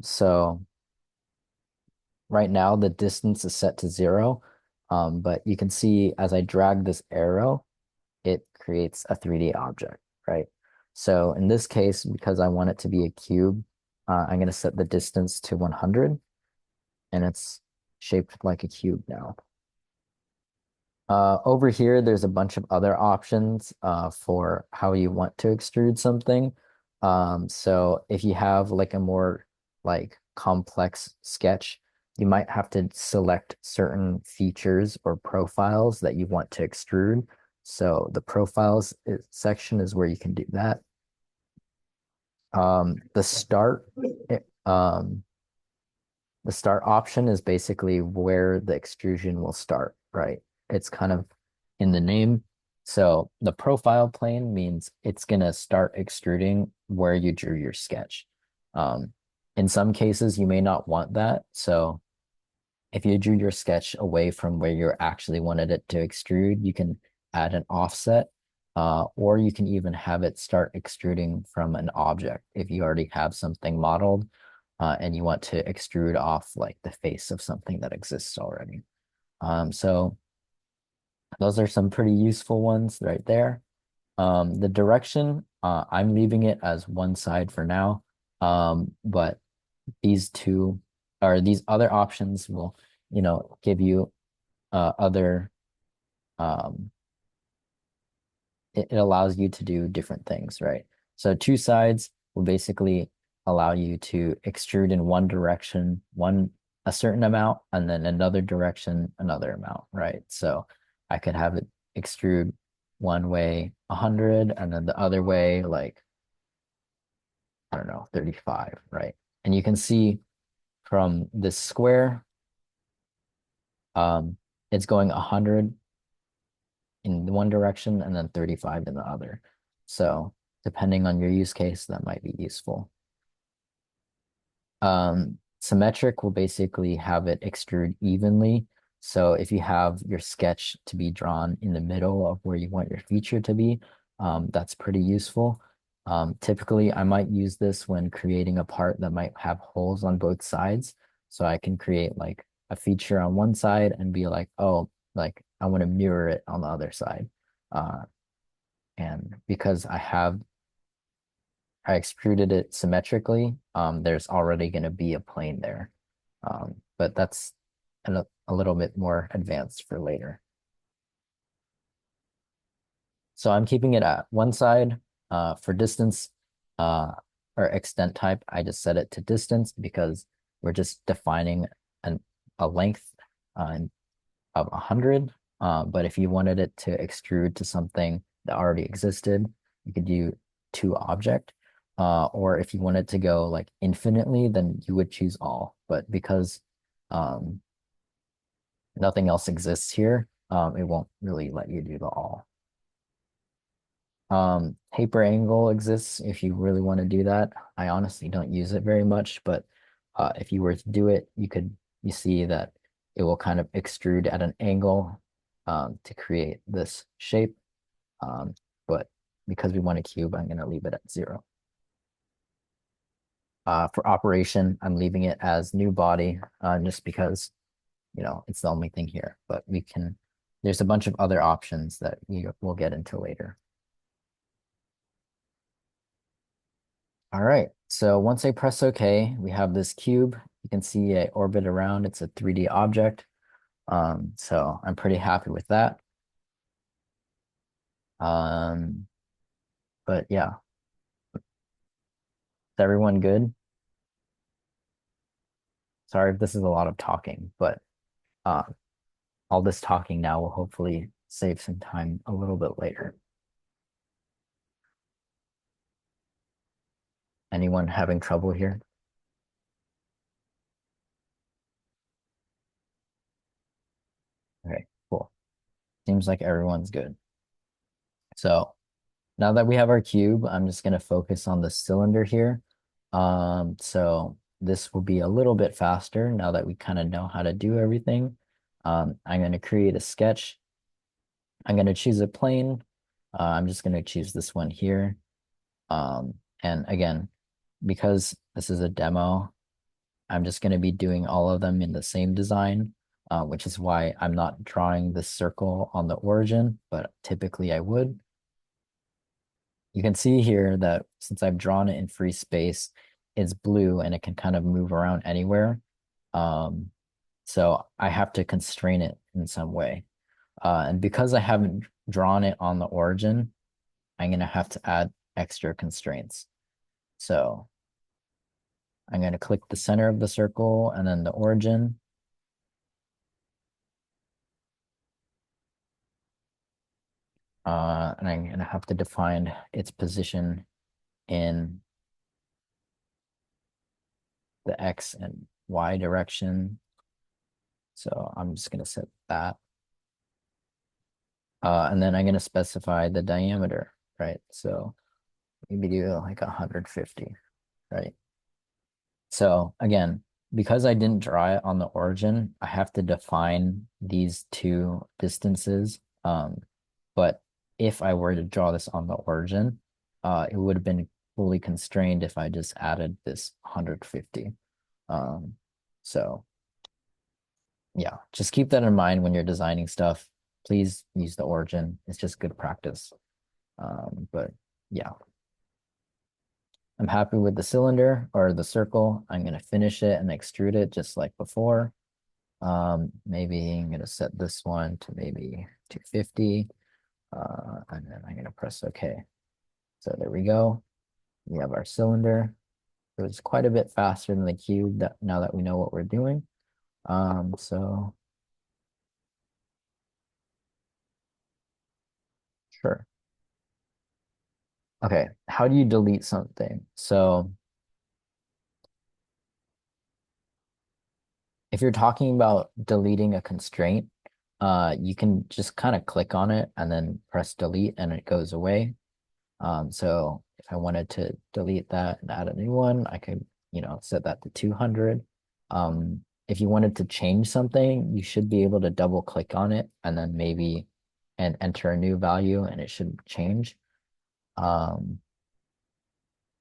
So right now the distance is set to 0, but you can see as I drag this arrow, it creates a 3D object, right? So in this case, because I want it to be a cube, I'm going to set the distance to 100, and it's shaped like a cube now. Over here, there's a bunch of other options for how you want to extrude something. So if you have like a more like complex sketch, you might have to select certain features or profiles that you want to extrude. So the profiles section is where you can do that. The start, the start option is basically where the extrusion will start, right? It's kind of in the name. So the profile plane means it's going to start extruding where you drew your sketch. In some cases, you may not want that. So if you drew your sketch away from where you actually wanted it to extrude, you can add an offset, or you can even have it start extruding from an object if you already have something modeled. and you want to extrude off like the face of something that exists already. So those are some pretty useful ones right there. The direction, I'm leaving it as one side for now. But these two or these other options will, give you other um it allows you to do different things, right? So two sides will basically allow you to extrude in one direction, a certain amount, and then another direction, another amount, right? So I could have it extrude one way 100 and then the other way like I don't know, 35, right? And you can see from this square, um, it's going 100 in one direction and then 35 in the other. So depending on your use case, that might be useful. Symmetric will basically have it extrude evenly. So if you have your sketch to be drawn in the middle of where you want your feature to be, that's pretty useful. Typically, I might use this when creating a part that might have holes on both sides. So I can create like a feature on one side and be like, oh, like I want to mirror it on the other side. Uh, and because I extruded it symmetrically, there's already going to be a plane there. But that's a little bit more advanced for later. So I'm keeping it at one side. For distance or extent type, I just set it to distance because we're just defining a length of 100. But if you wanted it to extrude to something that already existed, you could do to object. Or if you wanted to go like infinitely, then you would choose all. But because um, nothing else exists here, it won't really let you do the all. Taper angle exists if you really want to do that. I honestly don't use it very much, but if you were to do it, you see that it will kind of extrude at an angle to create this shape. But because we want a cube, I'm going to leave it at 0. For operation, I'm leaving it as new body just because, it's the only thing here. But there's a bunch of other options that we'll get into later. All right, so once I press OK, we have this cube. You can see I orbit around. It's a 3D object. So I'm pretty happy with that. But yeah, is everyone good? Sorry if this is a lot of talking, but uh, all this talking now will hopefully save some time a little bit later. Anyone having trouble here? Okay, cool. Seems like everyone's good. So now that we have our cube, I'm just going to focus on the cylinder here. So this will be a little bit faster now that we kind of know how to do everything. I'm going to create a sketch. I'm going to choose a plane. I'm just going to choose this one here. And again, because this is a demo, I'm just going to be doing all of them in the same design, which is why I'm not drawing the circle on the origin, but typically I would. You can see here that since I've drawn it in free space, it's blue and it can kind of move around anywhere. So I have to constrain it in some way. And because I haven't drawn it on the origin, I'm going to have to add extra constraints. So I'm going to click the center of the circle and then the origin. And I'm going to have to define its position in the X and Y direction. So I'm just going to set that. And then I'm going to specify the diameter, right? So maybe do like 150, right? So again, because I didn't draw it on the origin, I have to define these two distances. But if I were to draw this on the origin, it would have been fully constrained if I just added this 150. So yeah, just keep that in mind when you're designing stuff. Please use the origin. It's just good practice. But yeah, I'm happy with the cylinder or the circle. I'm going to finish it and extrude it just like before. Maybe I'm going to set this one to maybe 250. And then I'm going to press OK. So there we go. We have our cylinder. It was quite a bit faster than the cube now that we know what we're doing. So sure. Okay, how do you delete something? So if you're talking about deleting a constraint, you can just kind of click on it and then press delete and it goes away. So if I wanted to delete that and add a new one, I could, set that to 200. If you wanted to change something, you should be able to double click on it and then maybe and enter a new value and it should change. Um,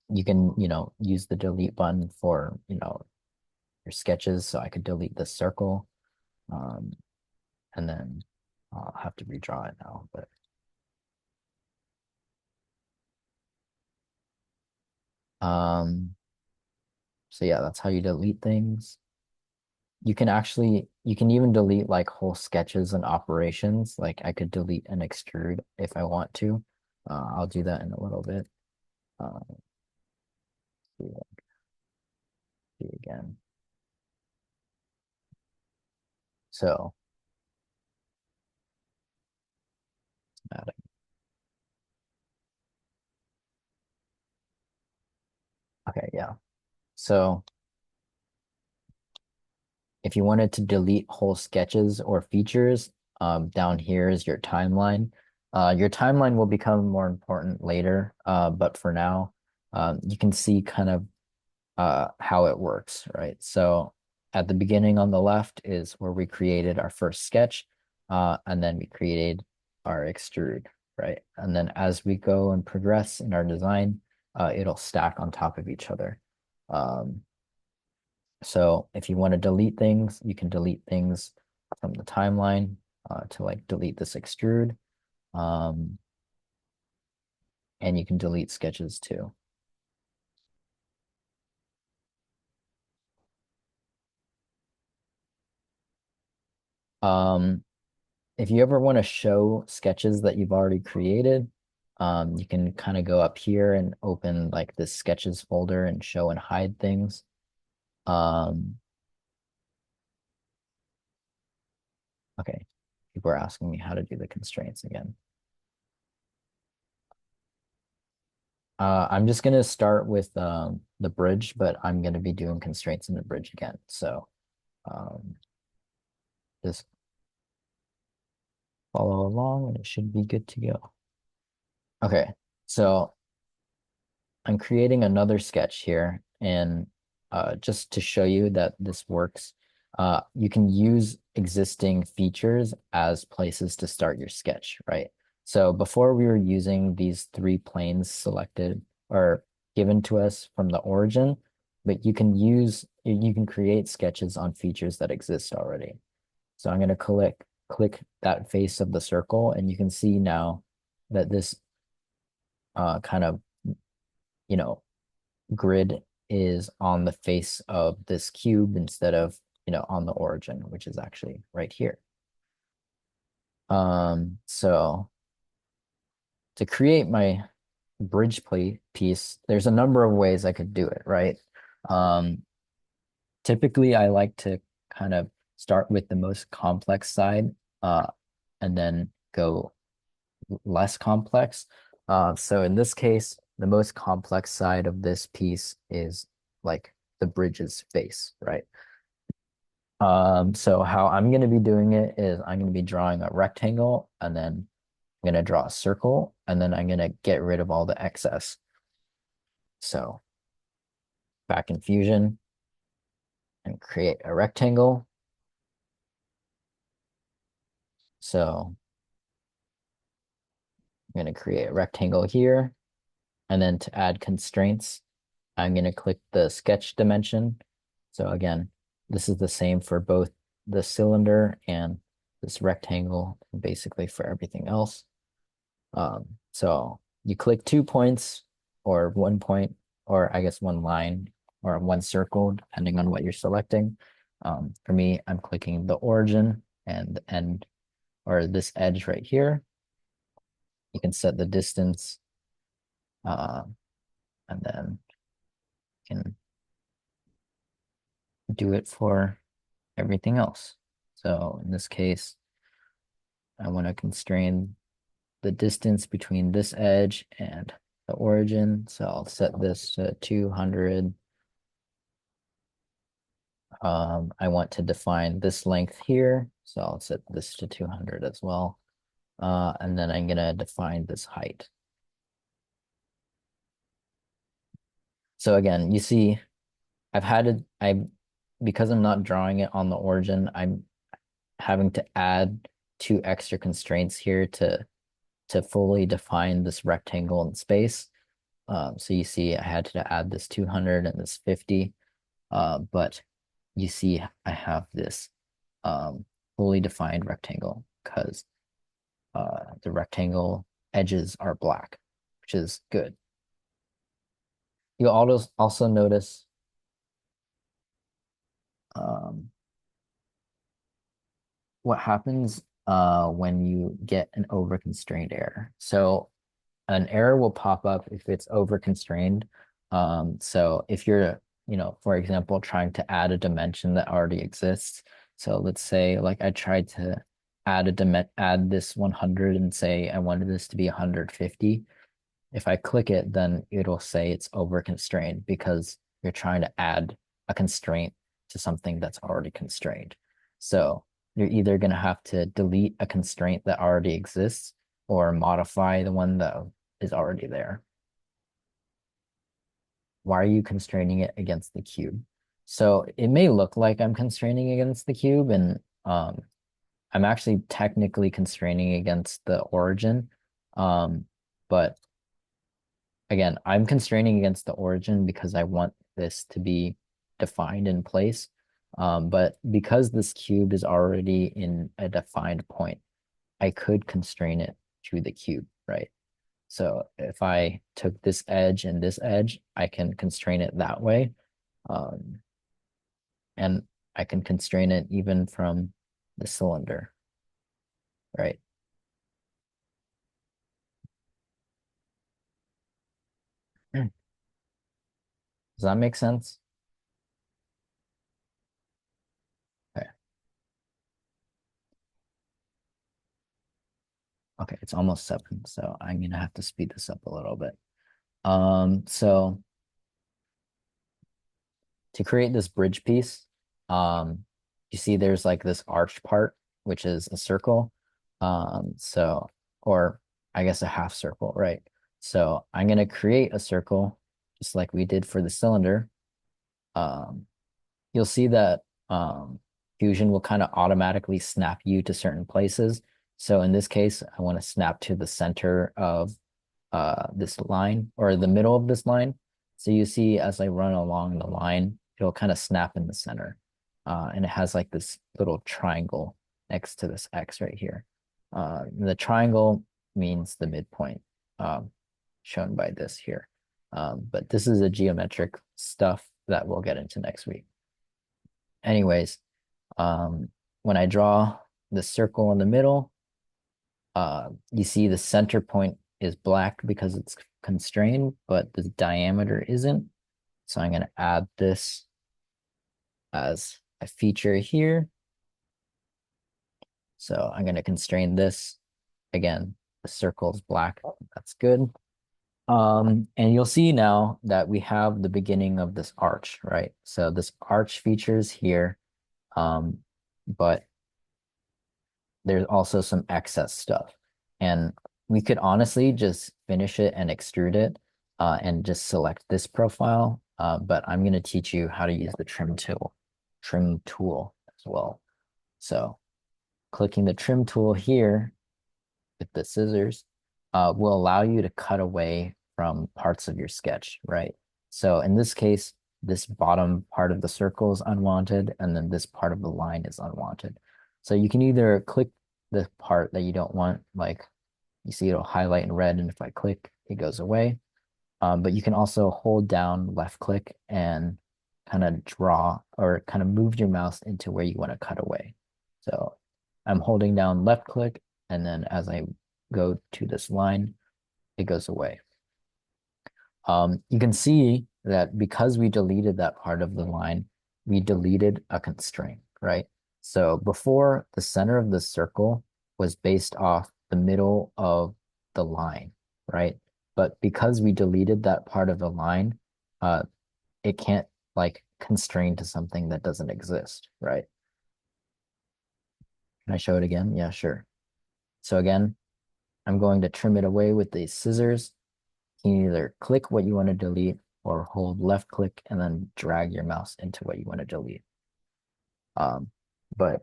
you can, use the delete button for, your sketches. So I could delete this circle. Um, and then I'll have to redraw it now, but so yeah, that's how you delete things. You can even delete like whole sketches and operations. Like I could delete and extrude if I want to. I'll do that in a little bit. Uh, see again. So, adding. Okay, yeah. So if you wanted to delete whole sketches or features, down here is your timeline. Your timeline will become more important later, but for now, you can see kind of how it works, right? So at the beginning on the left is where we created our first sketch, and then we created our extrude, right? And then as we go and progress in our design, it'll stack on top of each other. Um, so if you want to delete things, you can delete things from the timeline to like delete this extrude. Um, and you can delete sketches too. Um, if you ever want to show sketches that you've already created, you can kind of go up here and open like this sketches folder and show and hide things. Um, okay, people are asking me how to do the constraints again. I'm just going to start with the bridge, but I'm going to be doing constraints in the bridge again. So um, just follow along and it should be good to go. Okay, so I'm creating another sketch here, and just to show you that this works, you can use existing features as places to start your sketch, right? So before we were using these three planes selected or given to us from the origin, but you can create sketches on features that exist already. So I'm going to click that face of the circle, and you can see now that this kind of, you know, grid is on the face of this cube instead of, on the origin, which is actually right here. So to create my bridge plate piece, there's a number of ways I could do it, right? Um, Typically, I like to kind of start with the most complex side, and then go less complex. So in this case, the most complex side of this piece is like the bridge's face, right? So how I'm going to be doing it is I'm going to be drawing a rectangle and then I'm going to draw a circle and then I'm going to get rid of all the excess. So back in Fusion and create a rectangle. So I'm going to create a rectangle here. And then to add constraints, I'm going to click the sketch dimension So again, this is the same for both the cylinder and this rectangle, and basically for everything else. So you click 2 points or 1 point, or I guess one line or one circle, depending on what you're selecting. For me, I'm clicking the origin and the end, or this edge right here. You can set the distance, and then you can do it for everything else. So in this case, I want to constrain the distance between this edge and the origin. So I'll set this to 200. I want to define this length here. So I'll set this to 200 as well. And then I'm going to define this height. So again, you see, because I'm not drawing it on the origin, I'm having to add 2 extra constraints here to fully define this rectangle in space. So you see I had to add this 200 and this 50, but you see I have this fully defined rectangle because the rectangle edges are black, which is good. You'll also notice what happens when you get an over-constrained error. So an error will pop up if it's over-constrained. So if you're, for example, trying to add a dimension that already exists. So let's say like I tried to add this 100 and say I wanted this to be 150. If I click it, then it'll say it's over-constrained because you're trying to add a constraint to something that's already constrained. So you're either going to have to delete a constraint that already exists or modify the one that is already there. Why are you constraining it against the cube? So it may look like I'm constraining against the cube, and I'm actually technically constraining against the origin. But again, I'm constraining against the origin because I want this to be defined in place. But because this cube is already in a defined point, I could constrain it to the cube, right? So if I took this edge and this edge, I can constrain it that way. And I can constrain it even from the cylinder, right? Does that make sense? Okay. Okay, it's almost 7, so I'm gonna have to speed this up a little bit. So to create this bridge piece, you see there's like this arched part, which is a circle. Or I guess a half circle, right? So I'm gonna create a circle just like we did for the cylinder. You'll see that Fusion will kind of automatically snap you to certain places. So in this case, I want to snap to the center of this line or the middle of this line. So you see as I run along the line, it'll kind of snap in the center. And it has like this little triangle next to this X right here. The triangle means the midpoint, shown by this here. But this is a geometric stuff that we'll get into next week. Anyways, when I draw the circle in the middle, you see the center point is black because it's constrained, but the diameter isn't. So I'm going to add this as a feature here. So I'm going to constrain this. Again, the circle is black. That's good. And you'll see now that we have the beginning of this arch, right? So this arch features here, but there's also some excess stuff. And we could honestly just finish it and extrude it and just select this profile. But I'm going to teach you how to use the trim tool as well. So clicking the trim tool here with the scissors will allow you to cut away from parts of your sketch, right? So in this case, this bottom part of the circle is unwanted, and then this part of the line is unwanted. So you can either click the part that you don't want, like you see it'll highlight in red, and if I click, it goes away. But you can also hold down left click and kind of draw or kind of move your mouse into where you want to cut away. So I'm holding down left click, and then as I go to this line, it goes away. You can see that because we deleted that part of the line, we deleted a constraint, right? So before, the center of the circle was based off the middle of the line, right? But because we deleted that part of the line, it can't like constrain to something that doesn't exist, right? Can I show it again? Yeah, sure. So again, I'm going to trim it away with these scissors. You can either click what you want to delete or hold left click and then drag your mouse into what you want to delete. But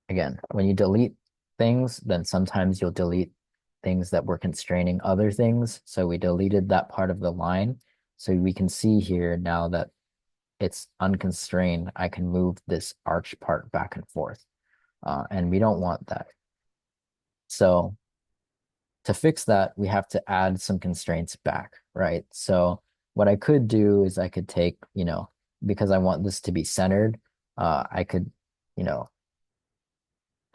again, when you delete things, then sometimes you'll delete things that were constraining other things. So we deleted that part of the line. So we can see here now that it's unconstrained, I can move this arch part back and forth. And we don't want that. So to fix that, we have to add some constraints back, right? So what I could do is I could take, because I want this to be centered, I could,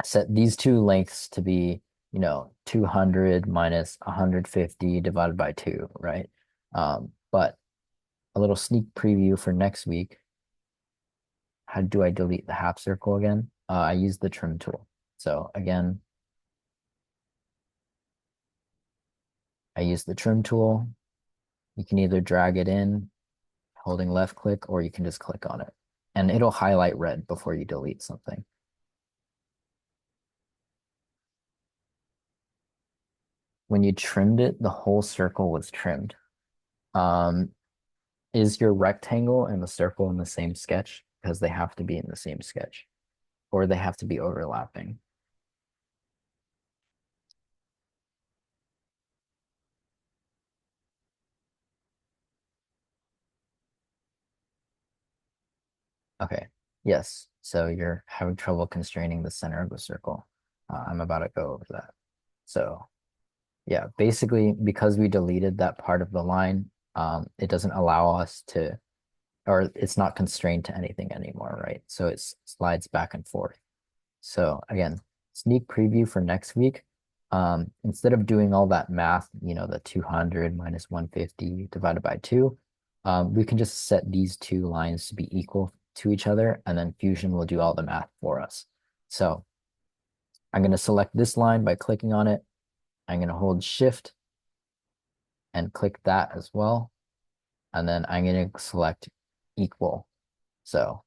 set these two lengths to be, 200 minus 150 divided by 2, right? But a little sneak preview for next week. How do I delete the half circle again? I use the trim tool. So again, I use the trim tool. You can either drag it in holding left click, or you can just click on it and it'll highlight red before you delete something. When you trimmed it, the whole circle was trimmed. Is your rectangle and the circle in the same sketch? Because they have to be in the same sketch, or they have to be overlapping. Okay, yes. So you're having trouble constraining the center of the circle. I'm about to go over that. So yeah, basically because we deleted that part of the line, it doesn't allow us to, or it's not constrained to anything anymore, right? So it slides back and forth. So again, sneak preview for next week. Instead of doing all that math, the 200 minus 150 divided by 2, we can just set these two lines to be equal to each other, and then Fusion will do all the math for us. So I'm going to select this line by clicking on it. I'm going to hold Shift and click that as well. And then I'm going to select equal. So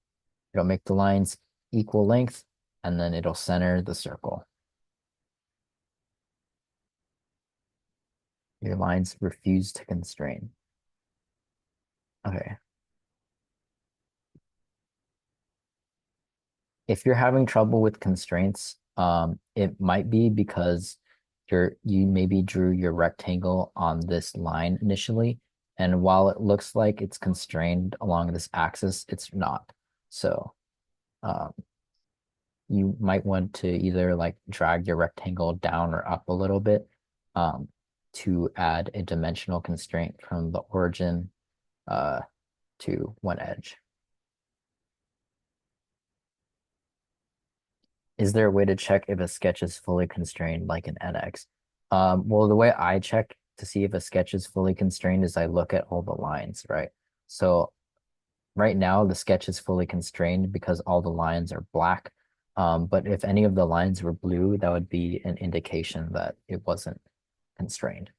it'll make the lines equal length, and then it'll center the circle. Your lines refuse to constrain. Okay. If you're having trouble with constraints, it might be because you maybe drew your rectangle on this line initially, and while it looks like it's constrained along this axis, it's not. So you might want to either like drag your rectangle down or up a little bit to add a dimensional constraint from the origin to one edge. Is there a way to check if a sketch is fully constrained like an NX? Well, the way I check to see if a sketch is fully constrained is I look at all the lines, right? So right now the sketch is fully constrained because all the lines are black. But if any of the lines were blue, that would be an indication that it wasn't constrained.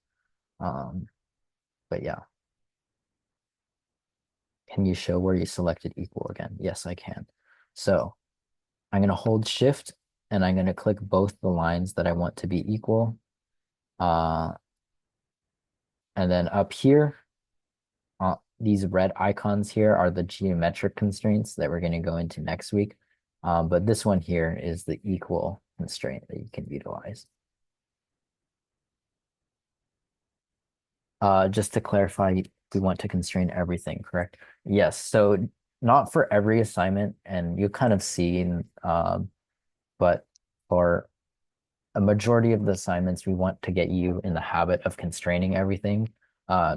But yeah. Can you show where you selected equal again? Yes, I can. So I'm going to hold Shift and I'm going to click both the lines that I want to be equal. And then up here, these red icons here are the geometric constraints that we're going to go into next week. But this one here is the equal constraint that you can utilize. Just to clarify, we want to constrain everything, correct? Yes. So not for every assignment, and you kind of see, but for a majority of the assignments, we want to get you in the habit of constraining everything.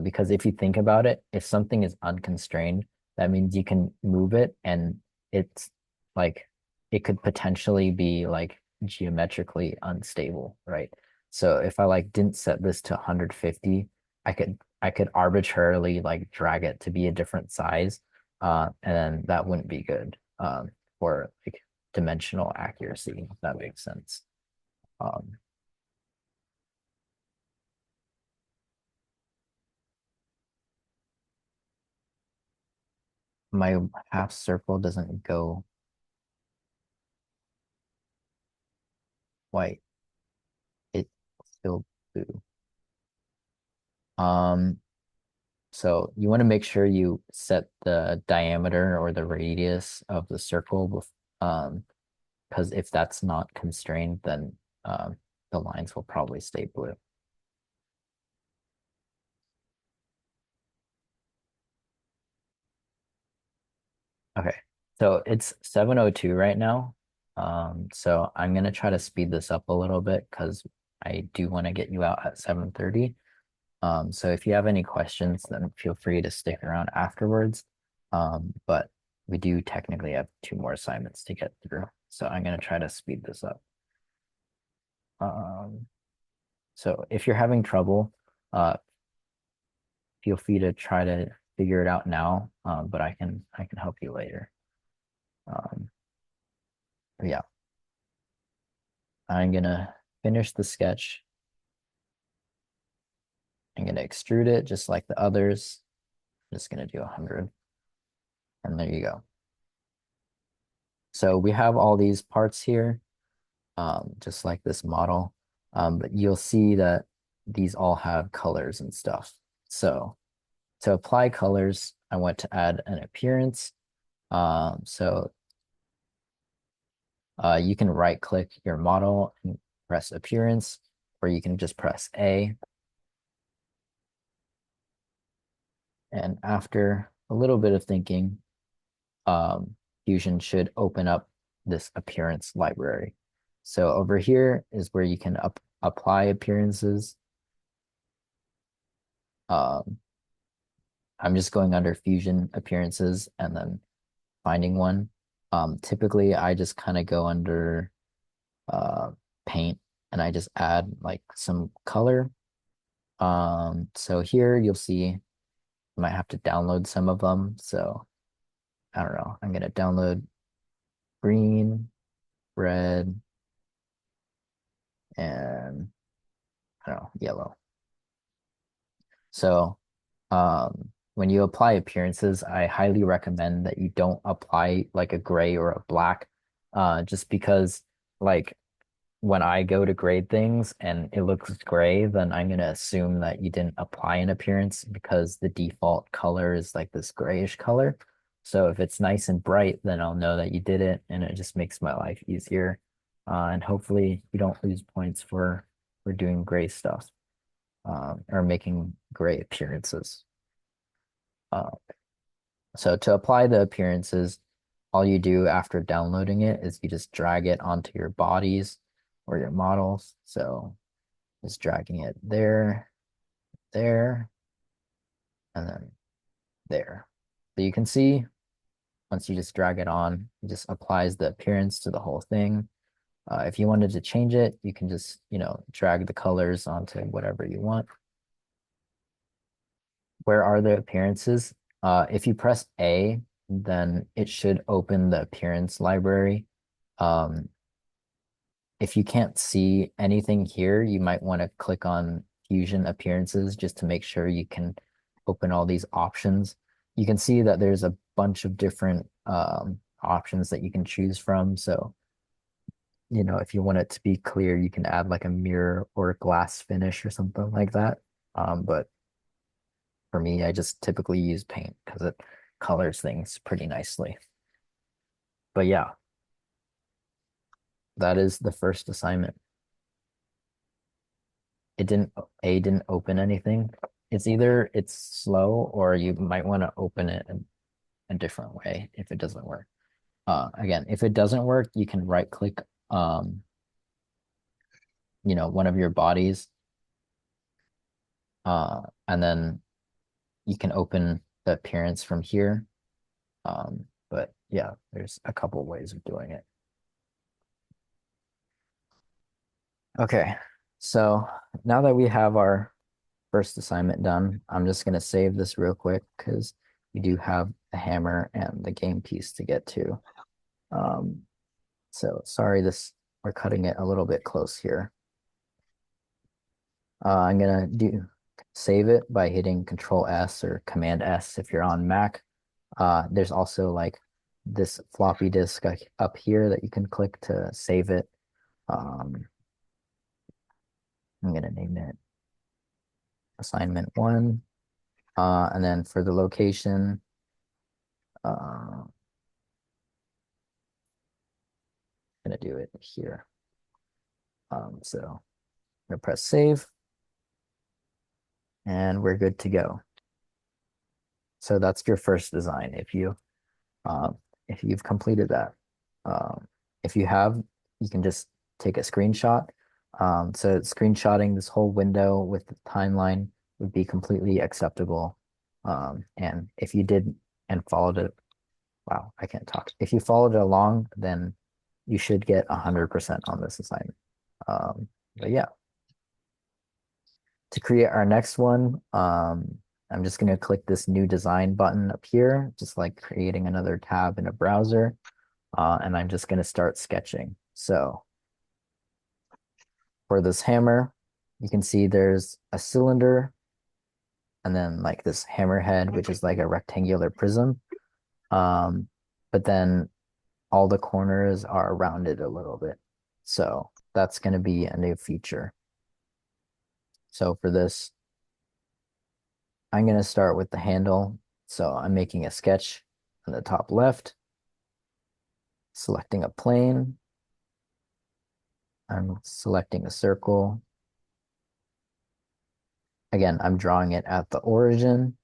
Because if you think about it, if something is unconstrained, that means you can move it and it's like it could potentially be like geometrically unstable, right? So if I like didn't set this to 150, I could arbitrarily like drag it to be a different size, and then that wouldn't be good for like dimensional accuracy, if that makes sense. Um, my half circle doesn't go white. It's still blue. Um, so you want to make sure you set the diameter or the radius of the circle because if that's not constrained, then the lines will probably stay blue. Okay, so it's 7:02 right now. So I'm gonna try to speed this up a little bit because I do want to get you out at 7:30. So if you have any questions, then feel free to stick around afterwards. But we do technically have two more assignments to get through. So I'm gonna try to speed this up. Um, so if you're having trouble, uh, feel free to try to figure it out now. But I can help you later. Um, yeah, I'm gonna finish the sketch. I'm gonna extrude it just like the others. I'm just gonna do 100, and there you go. So we have all these parts here, just like this model. But you'll see that these all have colors and stuff. So to apply colors, I want to add an appearance. So you can right click your model and press appearance, or you can just press A. And after a little bit of thinking, Fusion should open up this appearance library. So over here is where you can apply appearances. Um, I'm just going under Fusion appearances and then finding one. Typically, I just kind of go under paint and I just add like some color. So here you'll see you might have to download some of them. So I don't know. I'm gonna download green, red, and I don't know, yellow. So when you apply appearances, I highly recommend that you don't apply like a gray or a black, just because like when I go to grade things and it looks gray, then I'm gonna assume that you didn't apply an appearance because the default color is like this grayish color. So if it's nice and bright, then I'll know that you did it, and it just makes my life easier. And hopefully you don't lose points for doing gray stuff, or making gray appearances. Uh, so to apply the appearances, all you do after downloading it is you just drag it onto your bodies or your models. So just dragging it there, there, and then there. So you can see once you just drag it on, it just applies the appearance to the whole thing. If you wanted to change it, you can just, drag the colors onto whatever you want. Where are the appearances? If you press A, then it should open the appearance library. Um, if you can't see anything here, you might want to click on Fusion Appearances just to make sure you can open all these options. You can see that there's a bunch of different options that you can choose from. So, if you want it to be clear, you can add like a mirror or a glass finish or something like that. But for me, I just typically use paint because it colors things pretty nicely. But yeah, that is the first assignment. It didn't A didn't open anything. it's either it's slow or you might want to open it in a different way if it doesn't work. Again, if it doesn't work, you can right click one of your bodies, and then you can open the appearance from here. But yeah, there's a couple ways of doing it. Okay, so now that we have our first assignment done, I'm just going to save this real quick because we do have the hammer and the game piece to get to. So sorry, we're cutting it a little bit close here. I'm gonna save it by hitting Control S or Command S if you're on Mac. There's also like this floppy disk up here that you can click to save it. I'm gonna name it assignment 1. And then for the location, I'm gonna do it here. So I'm gonna press save, and we're good to go. So that's your first design if you've completed that. If you have, you can just take a screenshot. So screenshotting this whole window with the timeline would be completely acceptable. And if you did and followed it, wow, I can't talk. If you followed it along, then you should get 100% on this assignment. But yeah, to create our next one, I'm just going to click this new design button up here, just like creating another tab in a browser. And I'm just going to start sketching. So for this hammer, you can see there's a cylinder and then like this hammerhead, which is like a rectangular prism. But then all the corners are rounded a little bit. So that's going to be a new feature. So for this, I'm going to start with the handle. So I'm making a sketch on the top left, selecting a plane. I'm selecting a circle. Again, I'm drawing it at the origin.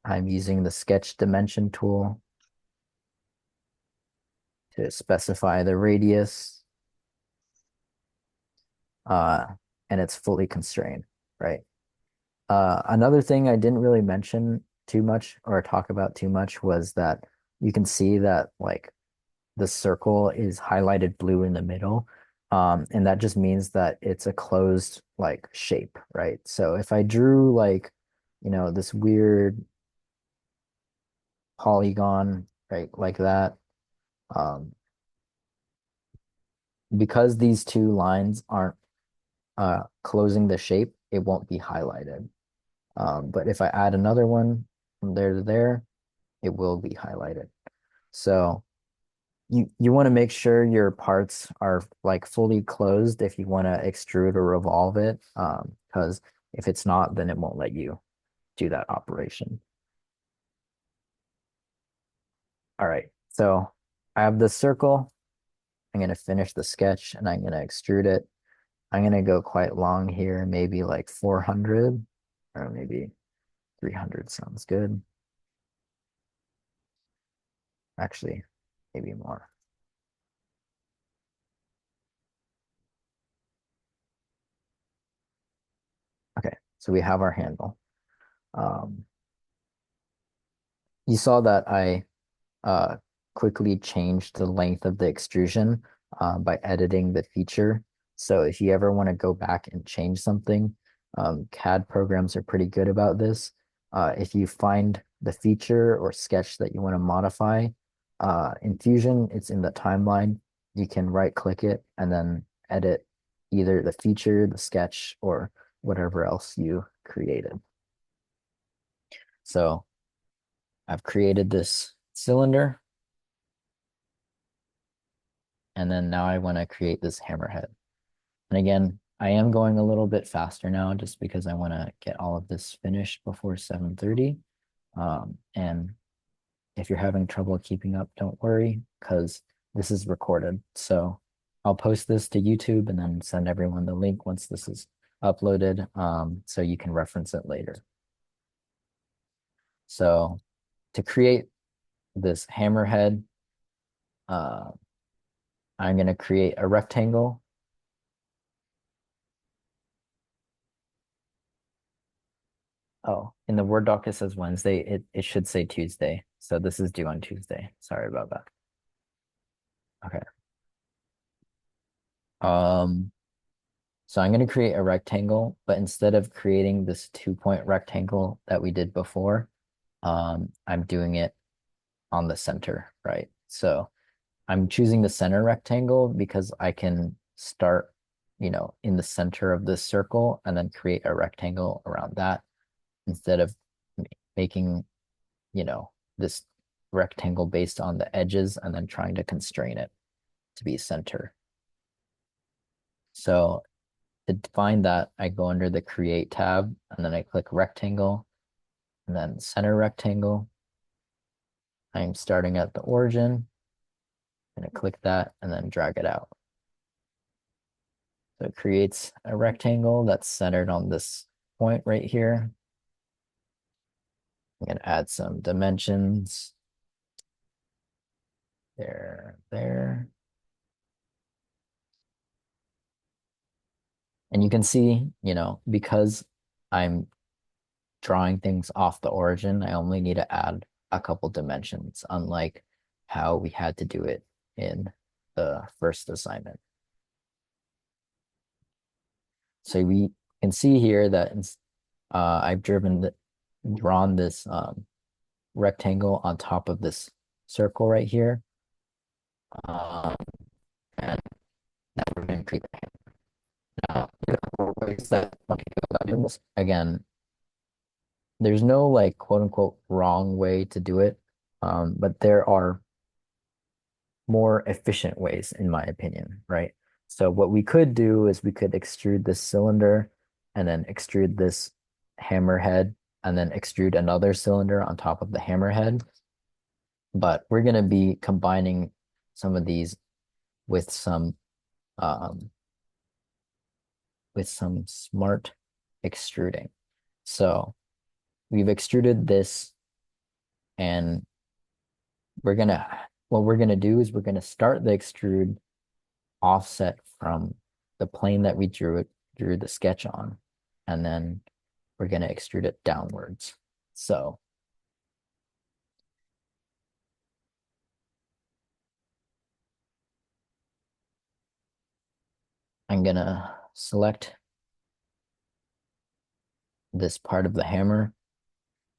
I'm using the sketch dimension tool to specify the radius. And it's fully constrained, right? Another thing I didn't really mention too much or talk about too much was that you can see that like the circle is highlighted blue in the middle. And that just means that it's a closed like shape, right? So if I drew like, this weird polygon, right, like that, because these two lines aren't closing the shape, it won't be highlighted. But if I add another one from there to there, it will be highlighted. So you want to make sure your parts are like fully closed if you want to extrude or revolve it, because if it's not, then it won't let you do that operation. All right, so I have this circle. I'm going to finish the sketch and I'm going to extrude it. I'm going to go quite long here, maybe like 400 or maybe 300 sounds good. Actually, maybe more. Okay, so we have our handle. You saw that I quickly changed the length of the extrusion by editing the feature. So if you ever want to go back and change something, CAD programs are pretty good about this. If you find the feature or sketch that you want to modify, in Fusion, it's in the timeline. You can right click it and then edit either the feature, the sketch, or whatever else you created. So I've created this cylinder. And then now I want to create this hammerhead. And again, I am going a little bit faster now just because I want to get all of this finished before 7:30. And if you're having trouble keeping up, don't worry because this is recorded. So I'll post this to YouTube and then send everyone the link once this is uploaded, so you can reference it later. So to create this hammerhead, I'm going to create a rectangle. Oh, in the Word doc it says Wednesday. It should say Tuesday. So this is due on Tuesday. Sorry about that. Okay. So I'm going to create a rectangle, but instead of creating this 2-point rectangle that we did before, I'm doing it on the center, right? So I'm choosing the center rectangle because I can start, in the center of this circle and then create a rectangle around that instead of making, this rectangle based on the edges and then trying to constrain it to be center. So to define that, I go under the Create tab and then I click Rectangle and then Center Rectangle. I'm starting at the origin. I'm going to click that and then drag it out. So it creates a rectangle that's centered on this point right here. I'm going to add some dimensions. There. And you can see, because I'm drawing things off the origin, I only need to add a couple dimensions, unlike how we had to do it in the first assignment. So we can see here that I've drawn this rectangle on top of this circle right here. And now we're going to create the hammer. Now, there are a couple of ways that one can go about doing this. Again, there's no like quote unquote wrong way to do it, but there are more efficient ways, in my opinion, right? So what we could do is we could extrude this cylinder and then extrude this hammerhead and then extrude another cylinder on top of the hammerhead. But we're going to be combining some of these with some smart extruding. So we've extruded this, and what we're gonna do is we're gonna start the extrude offset from the plane that we drew the sketch on, and then we're gonna extrude it downwards. So I'm gonna select this part of the hammer,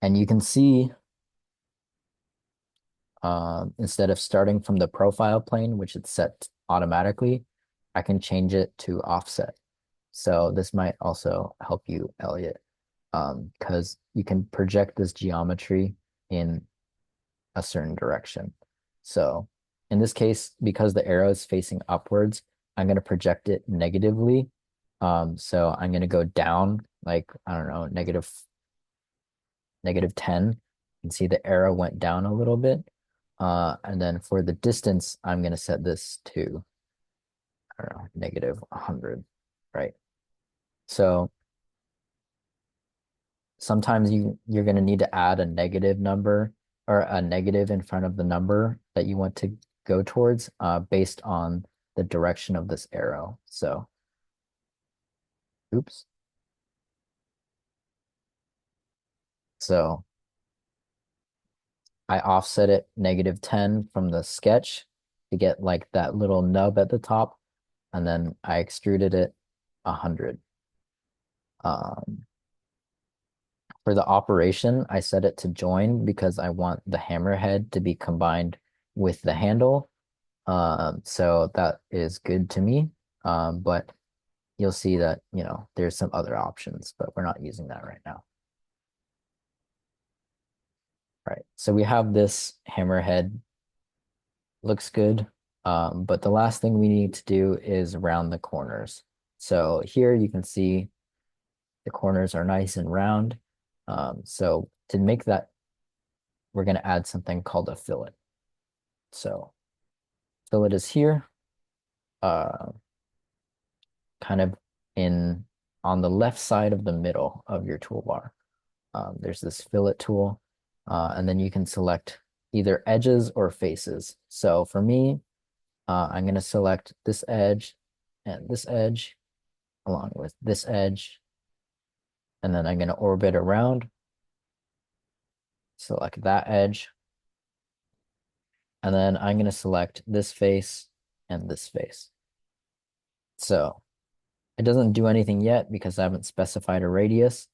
and you can see instead of starting from the profile plane, which it's set automatically, I can change it to offset. So this might also help you, Elliot, because you can project this geometry in a certain direction. So in this case, because the arrow is facing upwards, I'm going to project it negatively. So I'm going to go down, like, I don't know, negative 10. You can see the arrow went down a little bit. And then for the distance, I'm going to set this to, I don't know, negative 100, right? So sometimes you're going to need to add a negative number or a negative in front of the number that you want to go towards based on the direction of this arrow. So, oops. So I offset it negative 10 from the sketch to get like that little nub at the top, and then I extruded it 100. For the operation, I set it to join because I want the hammerhead to be combined with the handle. So that is good to me. But you'll see that, there's some other options, but we're not using that right now. Right. So we have this hammerhead. Looks good. But the last thing we need to do is round the corners. So here you can see the corners are nice and round. So to make that, we're going to add something called a fillet. So fillet is here. uh, kind of in on the left side of the middle of your toolbar. There's this fillet tool, and then you can select either edges or faces. So for me, I'm going to select this edge and this edge along with this edge, and then I'm going to orbit around, select that edge, and then I'm going to select this face and this face. So it doesn't do anything yet because I haven't specified a radius.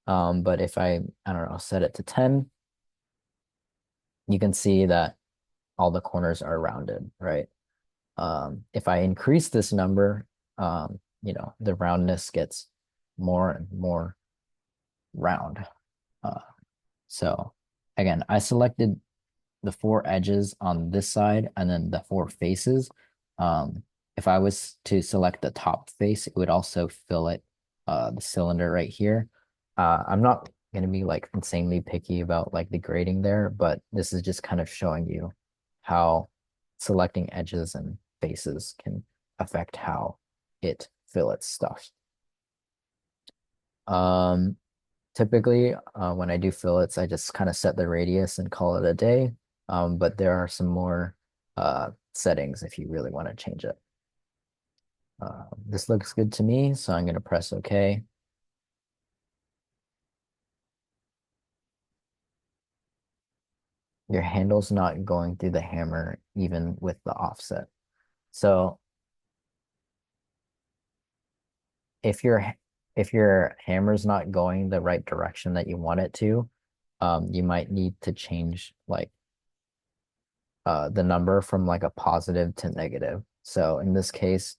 But if I don't know, set it to 10, you can see that all the corners are rounded, right? If I increase this number, the roundness gets more and more round. Uh, so again, I selected the four edges on this side and then the four faces. Um, if I was to select the top face, it would also fillet the cylinder right here. I'm not going to be like insanely picky about like the grading there, but this is just kind of showing you how selecting edges and faces can affect how it fillets stuff. Um, Typically, when I do fillets, I just kind of set the radius and call it a day. But there are some more settings if you really want to change it. This looks good to me, so I'm going to press OK. Your handle's not going through the hammer even with the offset. So if your hammer's not going the right direction that you want it to, you might need to change like the number from like a positive to negative. So in this case,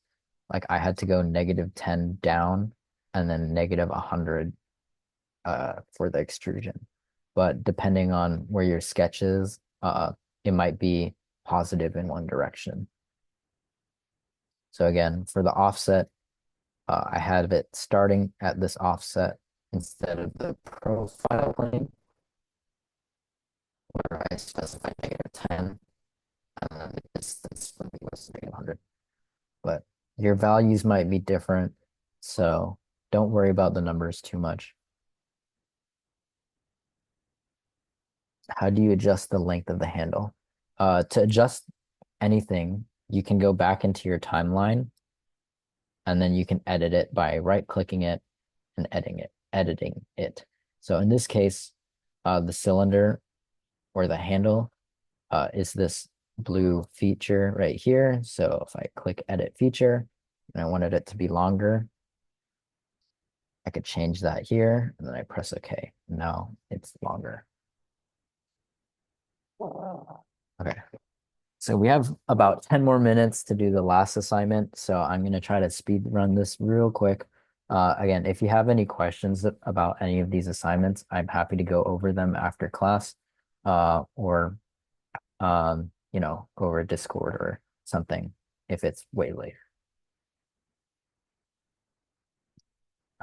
like I had to go -10 down and then -100 for the extrusion. But depending on where your sketch is, it might be positive in one direction. So again, for the offset, I had it starting at this offset instead of the profile plane, where I specified -10, and then the distance from me was -100. But your values might be different, so don't worry about the numbers too much. How do you adjust the length of the handle? To adjust anything, you can go back into your timeline and then you can edit it by right-clicking it and editing it. So in this case, the cylinder or the handle is this blue feature right here. So if I click edit feature and I wanted it to be longer, I could change that here and then I press OK. Now it's longer. Okay. So we have about 10 more minutes to do the last assignment. So I'm going to try to speed run this real quick. Again, if you have any questions about any of these assignments, I'm happy to go over them after class or, over Discord or something if it's way later.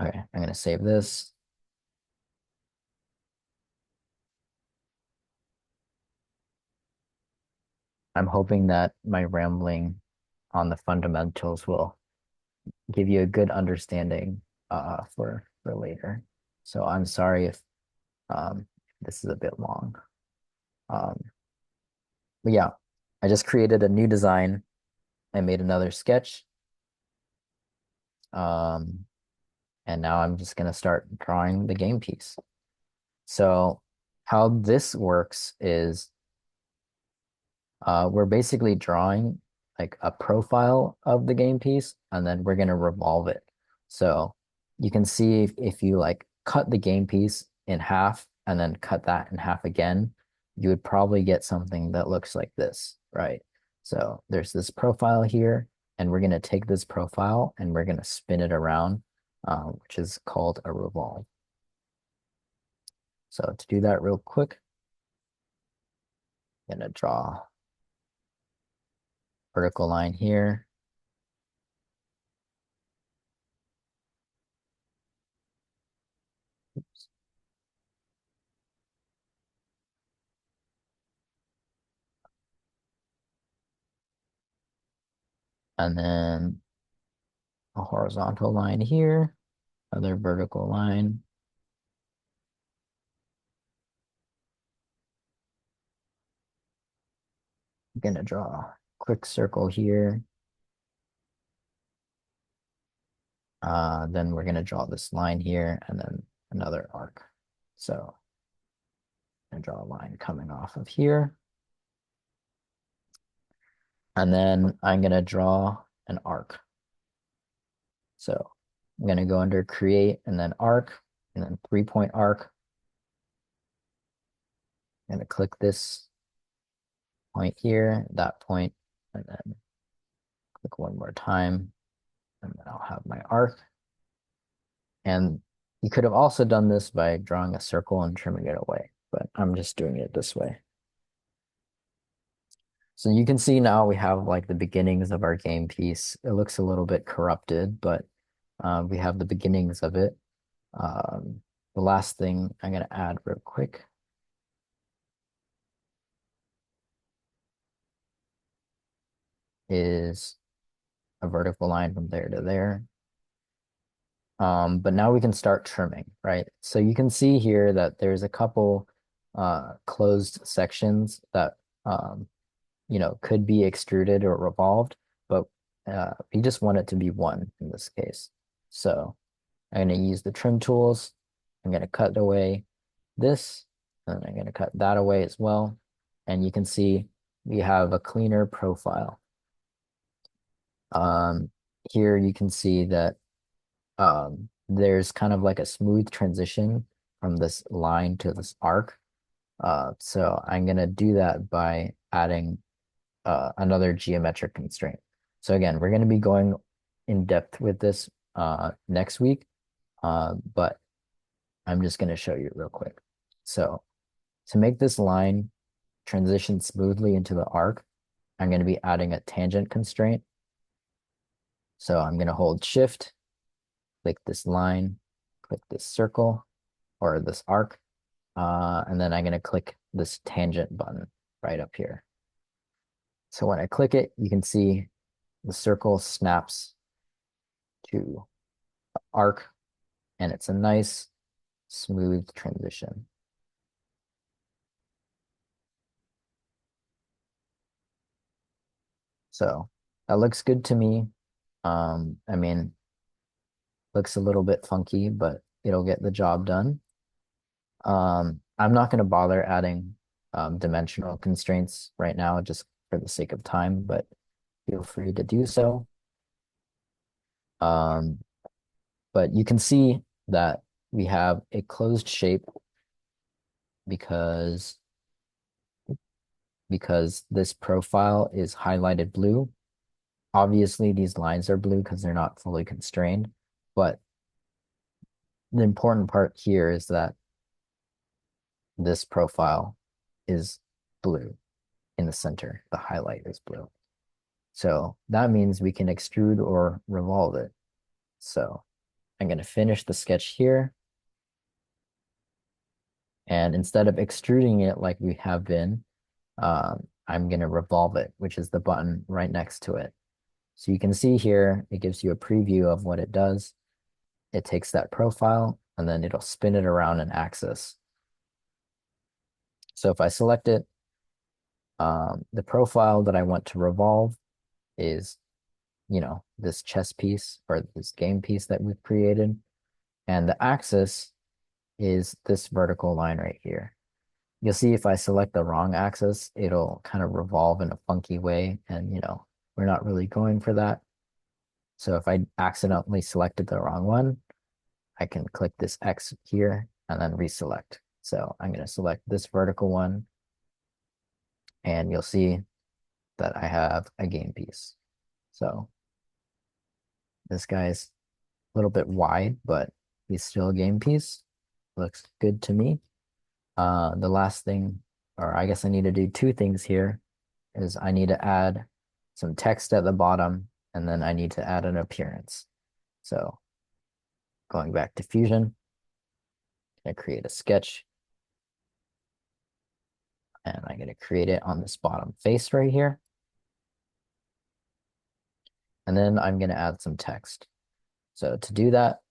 Okay, I'm going to save this. I'm hoping that my rambling on the fundamentals will give you a good understanding for later. So I'm sorry if this is a bit long. But yeah, I just created a new design. I made another sketch. Um, and now I'm just gonna start drawing the game piece. So how this works is we're basically drawing like a profile of the game piece and then we're going to revolve it. So you can see if you like cut the game piece in half and then cut that in half again, you would probably get something that looks like this, right? So there's this profile here and we're going to take this profile and we're going to spin it around, which is called a revolve. So to do that real quick, I'm going to draw vertical line here. Oops. and then a horizontal line here, another vertical line. I'm gonna draw a quick circle here. Then we're gonna draw this line here and then another arc. So I'm gonna draw a line coming off of here. And then I'm gonna draw an arc. So I'm gonna go under create and then arc and then 3-point arc. I'm gonna click this point here, that point, and then click one more time, and then I'll have my arc. And you could have also done this by drawing a circle and trimming it away, but I'm just doing it this way. So you can see now we have like the beginnings of our game piece. It looks a little bit corrupted, but we have the beginnings of it. The last thing I'm going to add real quick is a vertical line from there to there. But now we can start trimming, right? So you can see here that there's a couple closed sections that could be extruded or revolved, but we just want it to be one in this case. So I'm going to use the trim tools. I'm going to cut away this, and I'm going to cut that away as well. And you can see we have a cleaner profile. Here you can see that there's kind of like a smooth transition from this line to this arc. So I'm going to do that by adding another geometric constraint. So again, we're going to be going in depth with this next week, but I'm just going to show you real quick. So to make this line transition smoothly into the arc, I'm going to be adding a tangent constraint. So I'm going to hold Shift, click this line, click this circle or this arc, and then I'm going to click this tangent button right up here. So when I click it, you can see the circle snaps to arc, and it's a nice smooth transition. So that looks good to me. I mean, looks a little bit funky, but it'll get the job done. I'm not going to bother adding dimensional constraints right now just for the sake of time, but feel free to do so. But you can see that we have a closed shape because this profile is highlighted blue. Obviously, these lines are blue because they're not fully constrained, but the important part here is that this profile is blue in the center. The highlight is blue. So that means we can extrude or revolve it. So I'm going to finish the sketch here. And instead of extruding it like we have been, I'm going to revolve it, which is the button right next to it. So you can see here, it gives you a preview of what it does. It takes that profile and then it'll spin it around an axis. So if I select it, the profile that I want to revolve is, this chess piece or this game piece that we've created. And the axis is this vertical line right here. You'll see if I select the wrong axis, it'll kind of revolve in a funky way. And, we're not really going for that. So if I accidentally selected the wrong one, I can click this X here and then reselect. So I'm going to select this vertical one, and you'll see that I have a game piece. So this guy's a little bit wide, but he's still a game piece. Looks good to me. The last thing, or I guess I need to do two things here, is I need to add some text at the bottom, and then I need to add an appearance. So going back to Fusion, I'm going to create a sketch, and I'm going to create it on this bottom face right here. And then I'm going to add some text. So to do that,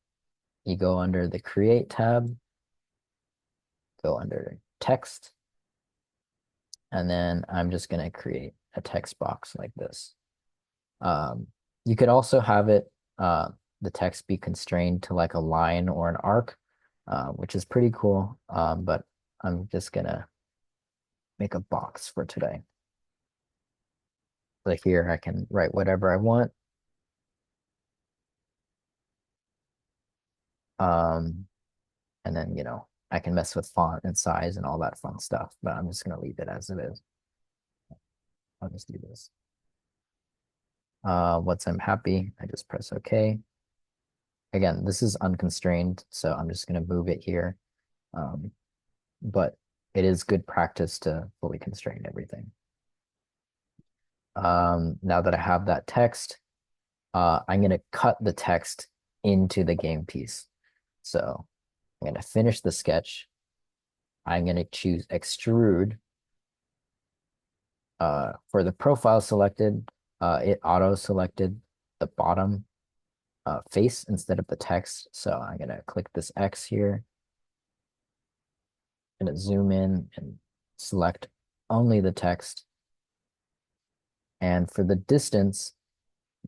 you go under the Create tab, go under Text, and then I'm just going to create a text box like this. You could also have the text be constrained to like a line or an arc, which is pretty cool. But I'm just going to make a box for today. Like here, I can write whatever I want. And then, I can mess with font and size and all that fun stuff, but I'm just going to leave it as it is. I'll just do this. Once I'm happy, I just press OK. Again, this is unconstrained, so I'm just going to move it here. But it is good practice to fully constrain everything. Now that I have that text, I'm going to cut the text into the game piece. So I'm going to finish the sketch. I'm going to choose extrude. For the profile selected, it auto selected the bottom face instead of the text. So I'm going to click this X here. I'm going to zoom in and select only the text. And for the distance,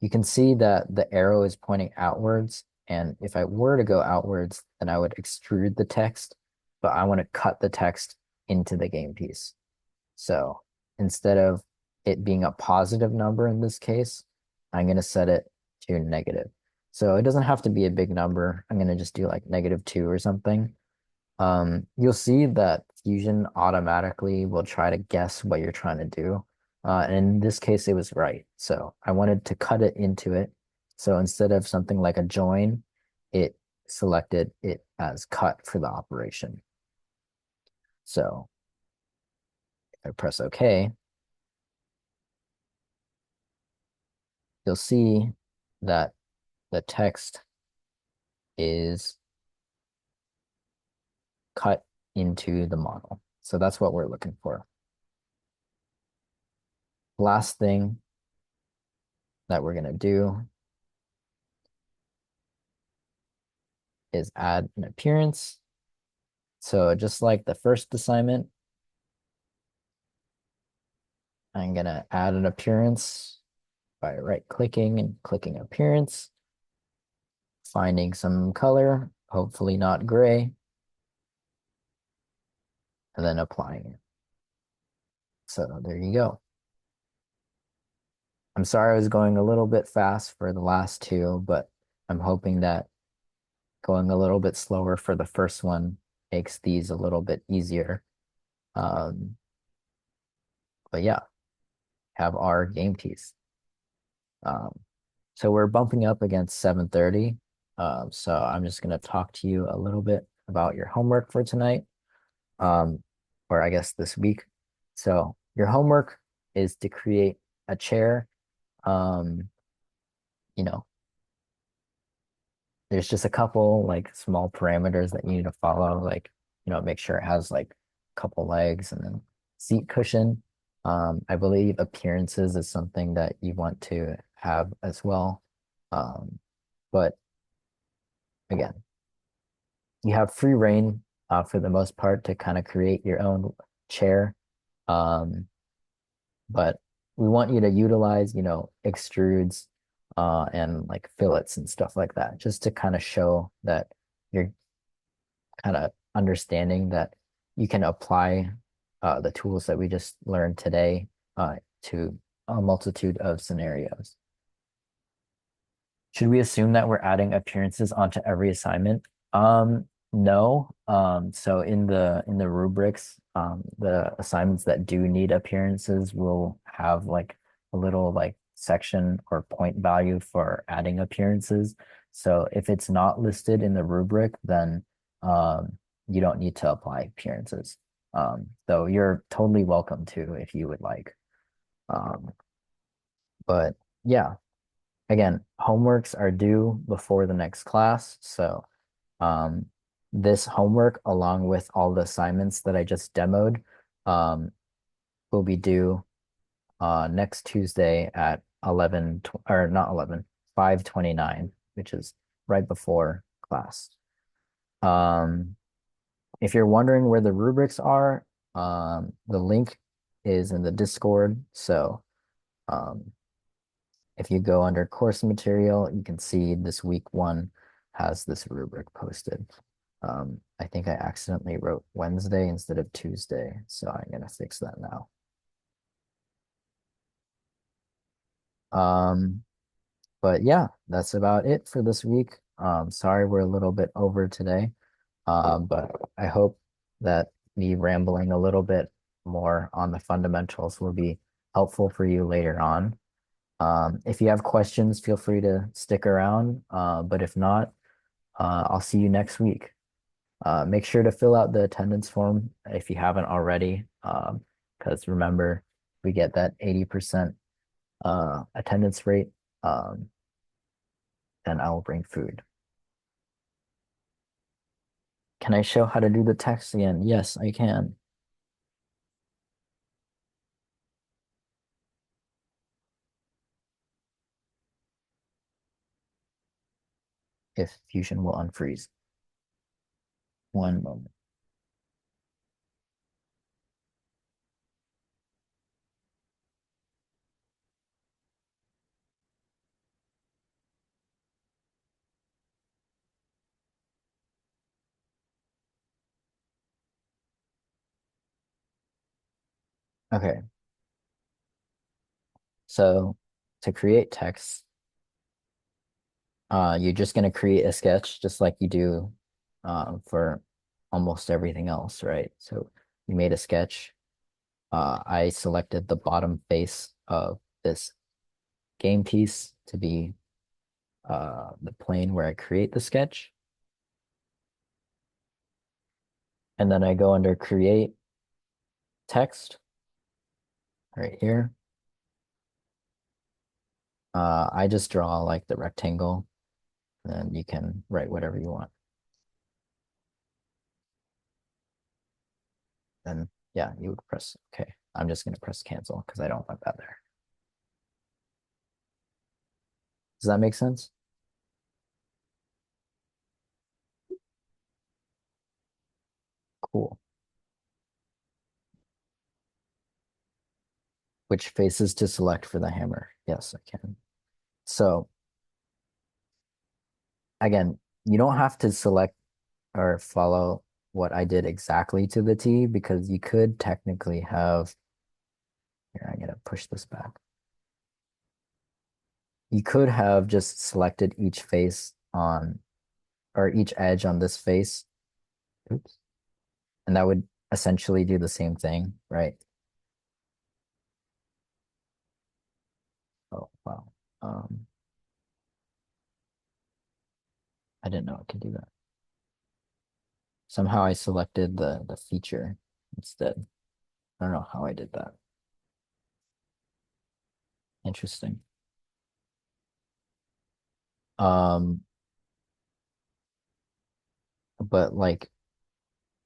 you can see that the arrow is pointing outwards. And if I were to go outwards, then I would extrude the text, but I want to cut the text into the game piece. So instead of it being a positive number in this case, I'm going to set it to negative. So it doesn't have to be a big number. I'm going to just do like -2 or something. You'll see that Fusion automatically will try to guess what you're trying to do. And in this case, it was right. So I wanted to cut it into it. So instead of something like a join, it selected it as cut for the operation. So if I press OK, you'll see that the text is cut into the model. So that's what we're looking for. Last thing that we're going to do is add an appearance. So just like the first assignment, I'm going to add an appearance by right-clicking and clicking appearance, finding some color, hopefully not gray, and then applying it. So there you go. I'm sorry I was going a little bit fast for the last two, but I'm hoping that going a little bit slower for the first one makes these a little bit easier. But yeah, have our game piece. So we're bumping up against 7:30. So I'm just going to talk to you a little bit about your homework for tonight, or I guess this week. So your homework is to create a chair. You know, there's just a couple like small parameters that you need to follow, like, make sure it has like a couple legs and then seat cushion. I believe appearances is something that you want to have as well. But again, you have free reign for the most part to kind of create your own chair. But we want you to utilize, extrudes and like fillets and stuff like that, just to kind of show that you're kind of understanding that you can apply the tools that we just learned today to a multitude of scenarios. Should we assume that we're adding appearances onto every assignment? No. So in the rubrics, the assignments that do need appearances will have like a little like section or point value for adding appearances. So if it's not listed in the rubric, then you don't need to apply appearances. So you're totally welcome to if you would like. But yeah, again, homeworks are due before the next class. So this homework, along with all the assignments that I just demoed, will be due next Tuesday at or not 11, 5:29, which is right before class. Um, if you're wondering where the rubrics are, the link is in the Discord. So um, if you go under course material, you can see this week one has this rubric posted. I think I accidentally wrote Wednesday instead of Tuesday, so I'm gonna fix that now. But yeah, that's about it for this week. Sorry we're a little bit over today, but I hope that me rambling a little bit more on the fundamentals will be helpful for you later on. If you have questions, feel free to stick around. But if not, I'll see you next week. Make sure to fill out the attendance form if you haven't already, because remember, we get that 80% attendance rate, then I will bring food. Can I show how to do the text again? Yes, I can. If Fusion will unfreeze. One moment. Okay, so to create text, you're just going to create a sketch just like you do for almost everything else, right? So you made a sketch. I selected the bottom face of this game piece to be the plane where I create the sketch. And then I go under create text right here. I just draw like the rectangle, and then you can write whatever you want. Then yeah, you would press okay. I'm just gonna press cancel because I don't want that there. Does that make sense? Cool. Which faces to select for the hammer? Yes, I can. So again, you don't have to select or follow what I did exactly to the T because you could technically have, here, I'm gonna push this back. You could have just selected each face on, or each edge on this face. Oops. And that would essentially do the same thing, right? Oh, wow. Um, I didn't know it could do that. Somehow I selected the feature instead. I don't know how I did that. Interesting. Um, but like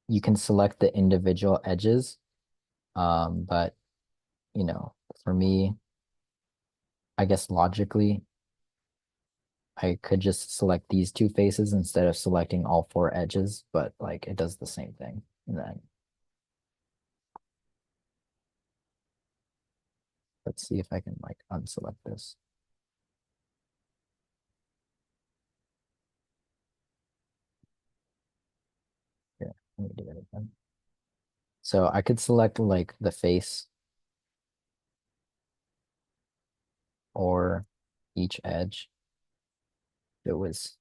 you can select the individual edges. But you know, for me, I guess logically, I could just select these two faces instead of selecting all four edges, but like it does the same thing. And then let's see if I can like unselect this. Here, let me do it again. So I could select like the face or each edge. If it was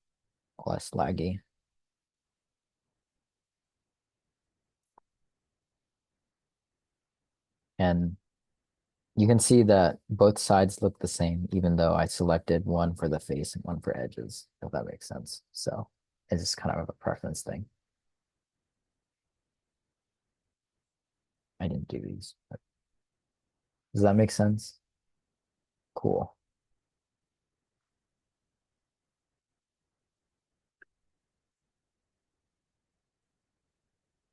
less laggy. And you can see that both sides look the same, even though I selected one for the face and one for edges, if that makes sense. So it's just kind of a preference thing. I didn't do these. Does that make sense? Cool.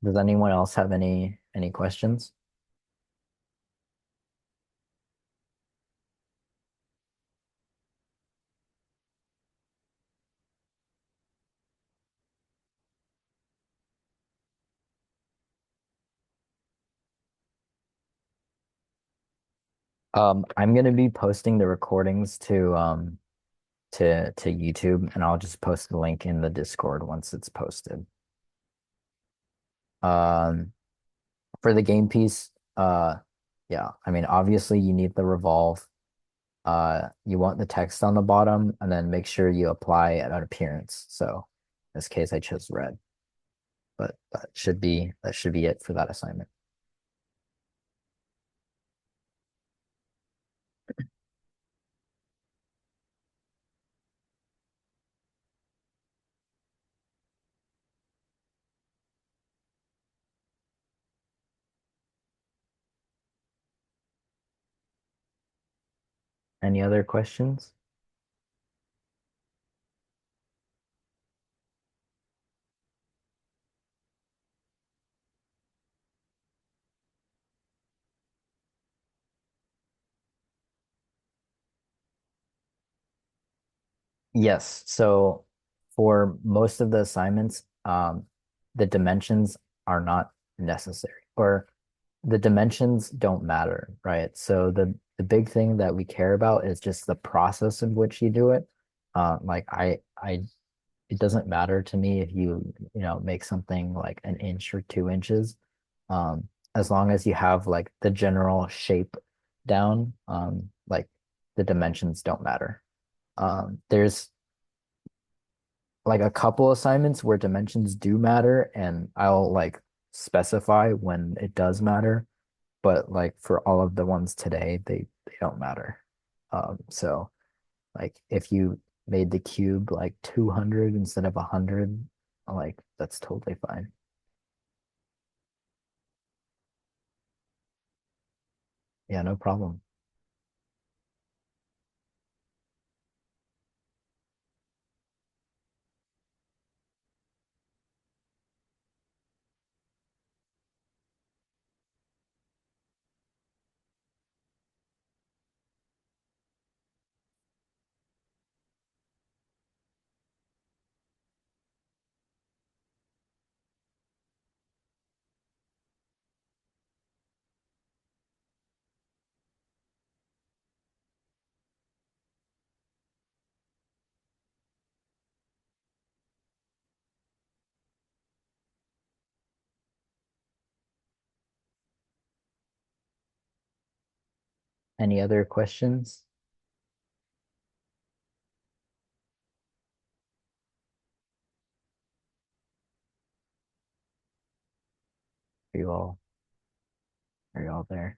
Does anyone else have any questions? I'm gonna be posting the recordings to YouTube, and I'll just post the link in the Discord once it's posted. Um, for the game piece, yeah, I mean, obviously you need the revolve. You want the text on the bottom, and then make sure you apply an appearance. So in this case, I chose red, but that should be it for that assignment. Any other questions? Yes. So for most of the assignments, the dimensions are not necessary, or the dimensions don't matter, right? So the big thing that we care about is just the process in which you do it. Like it doesn't matter to me if you make something like an inch or 2 inches, as long as you have like the general shape down. Like the dimensions don't matter. There's like a couple assignments where dimensions do matter, and I'll like specify when it does matter, but like for all of the ones today, they don't matter. So like if you made the cube like 200 instead of 100, like that's totally fine. Yeah, no problem. Any other questions? Are you all are you all there?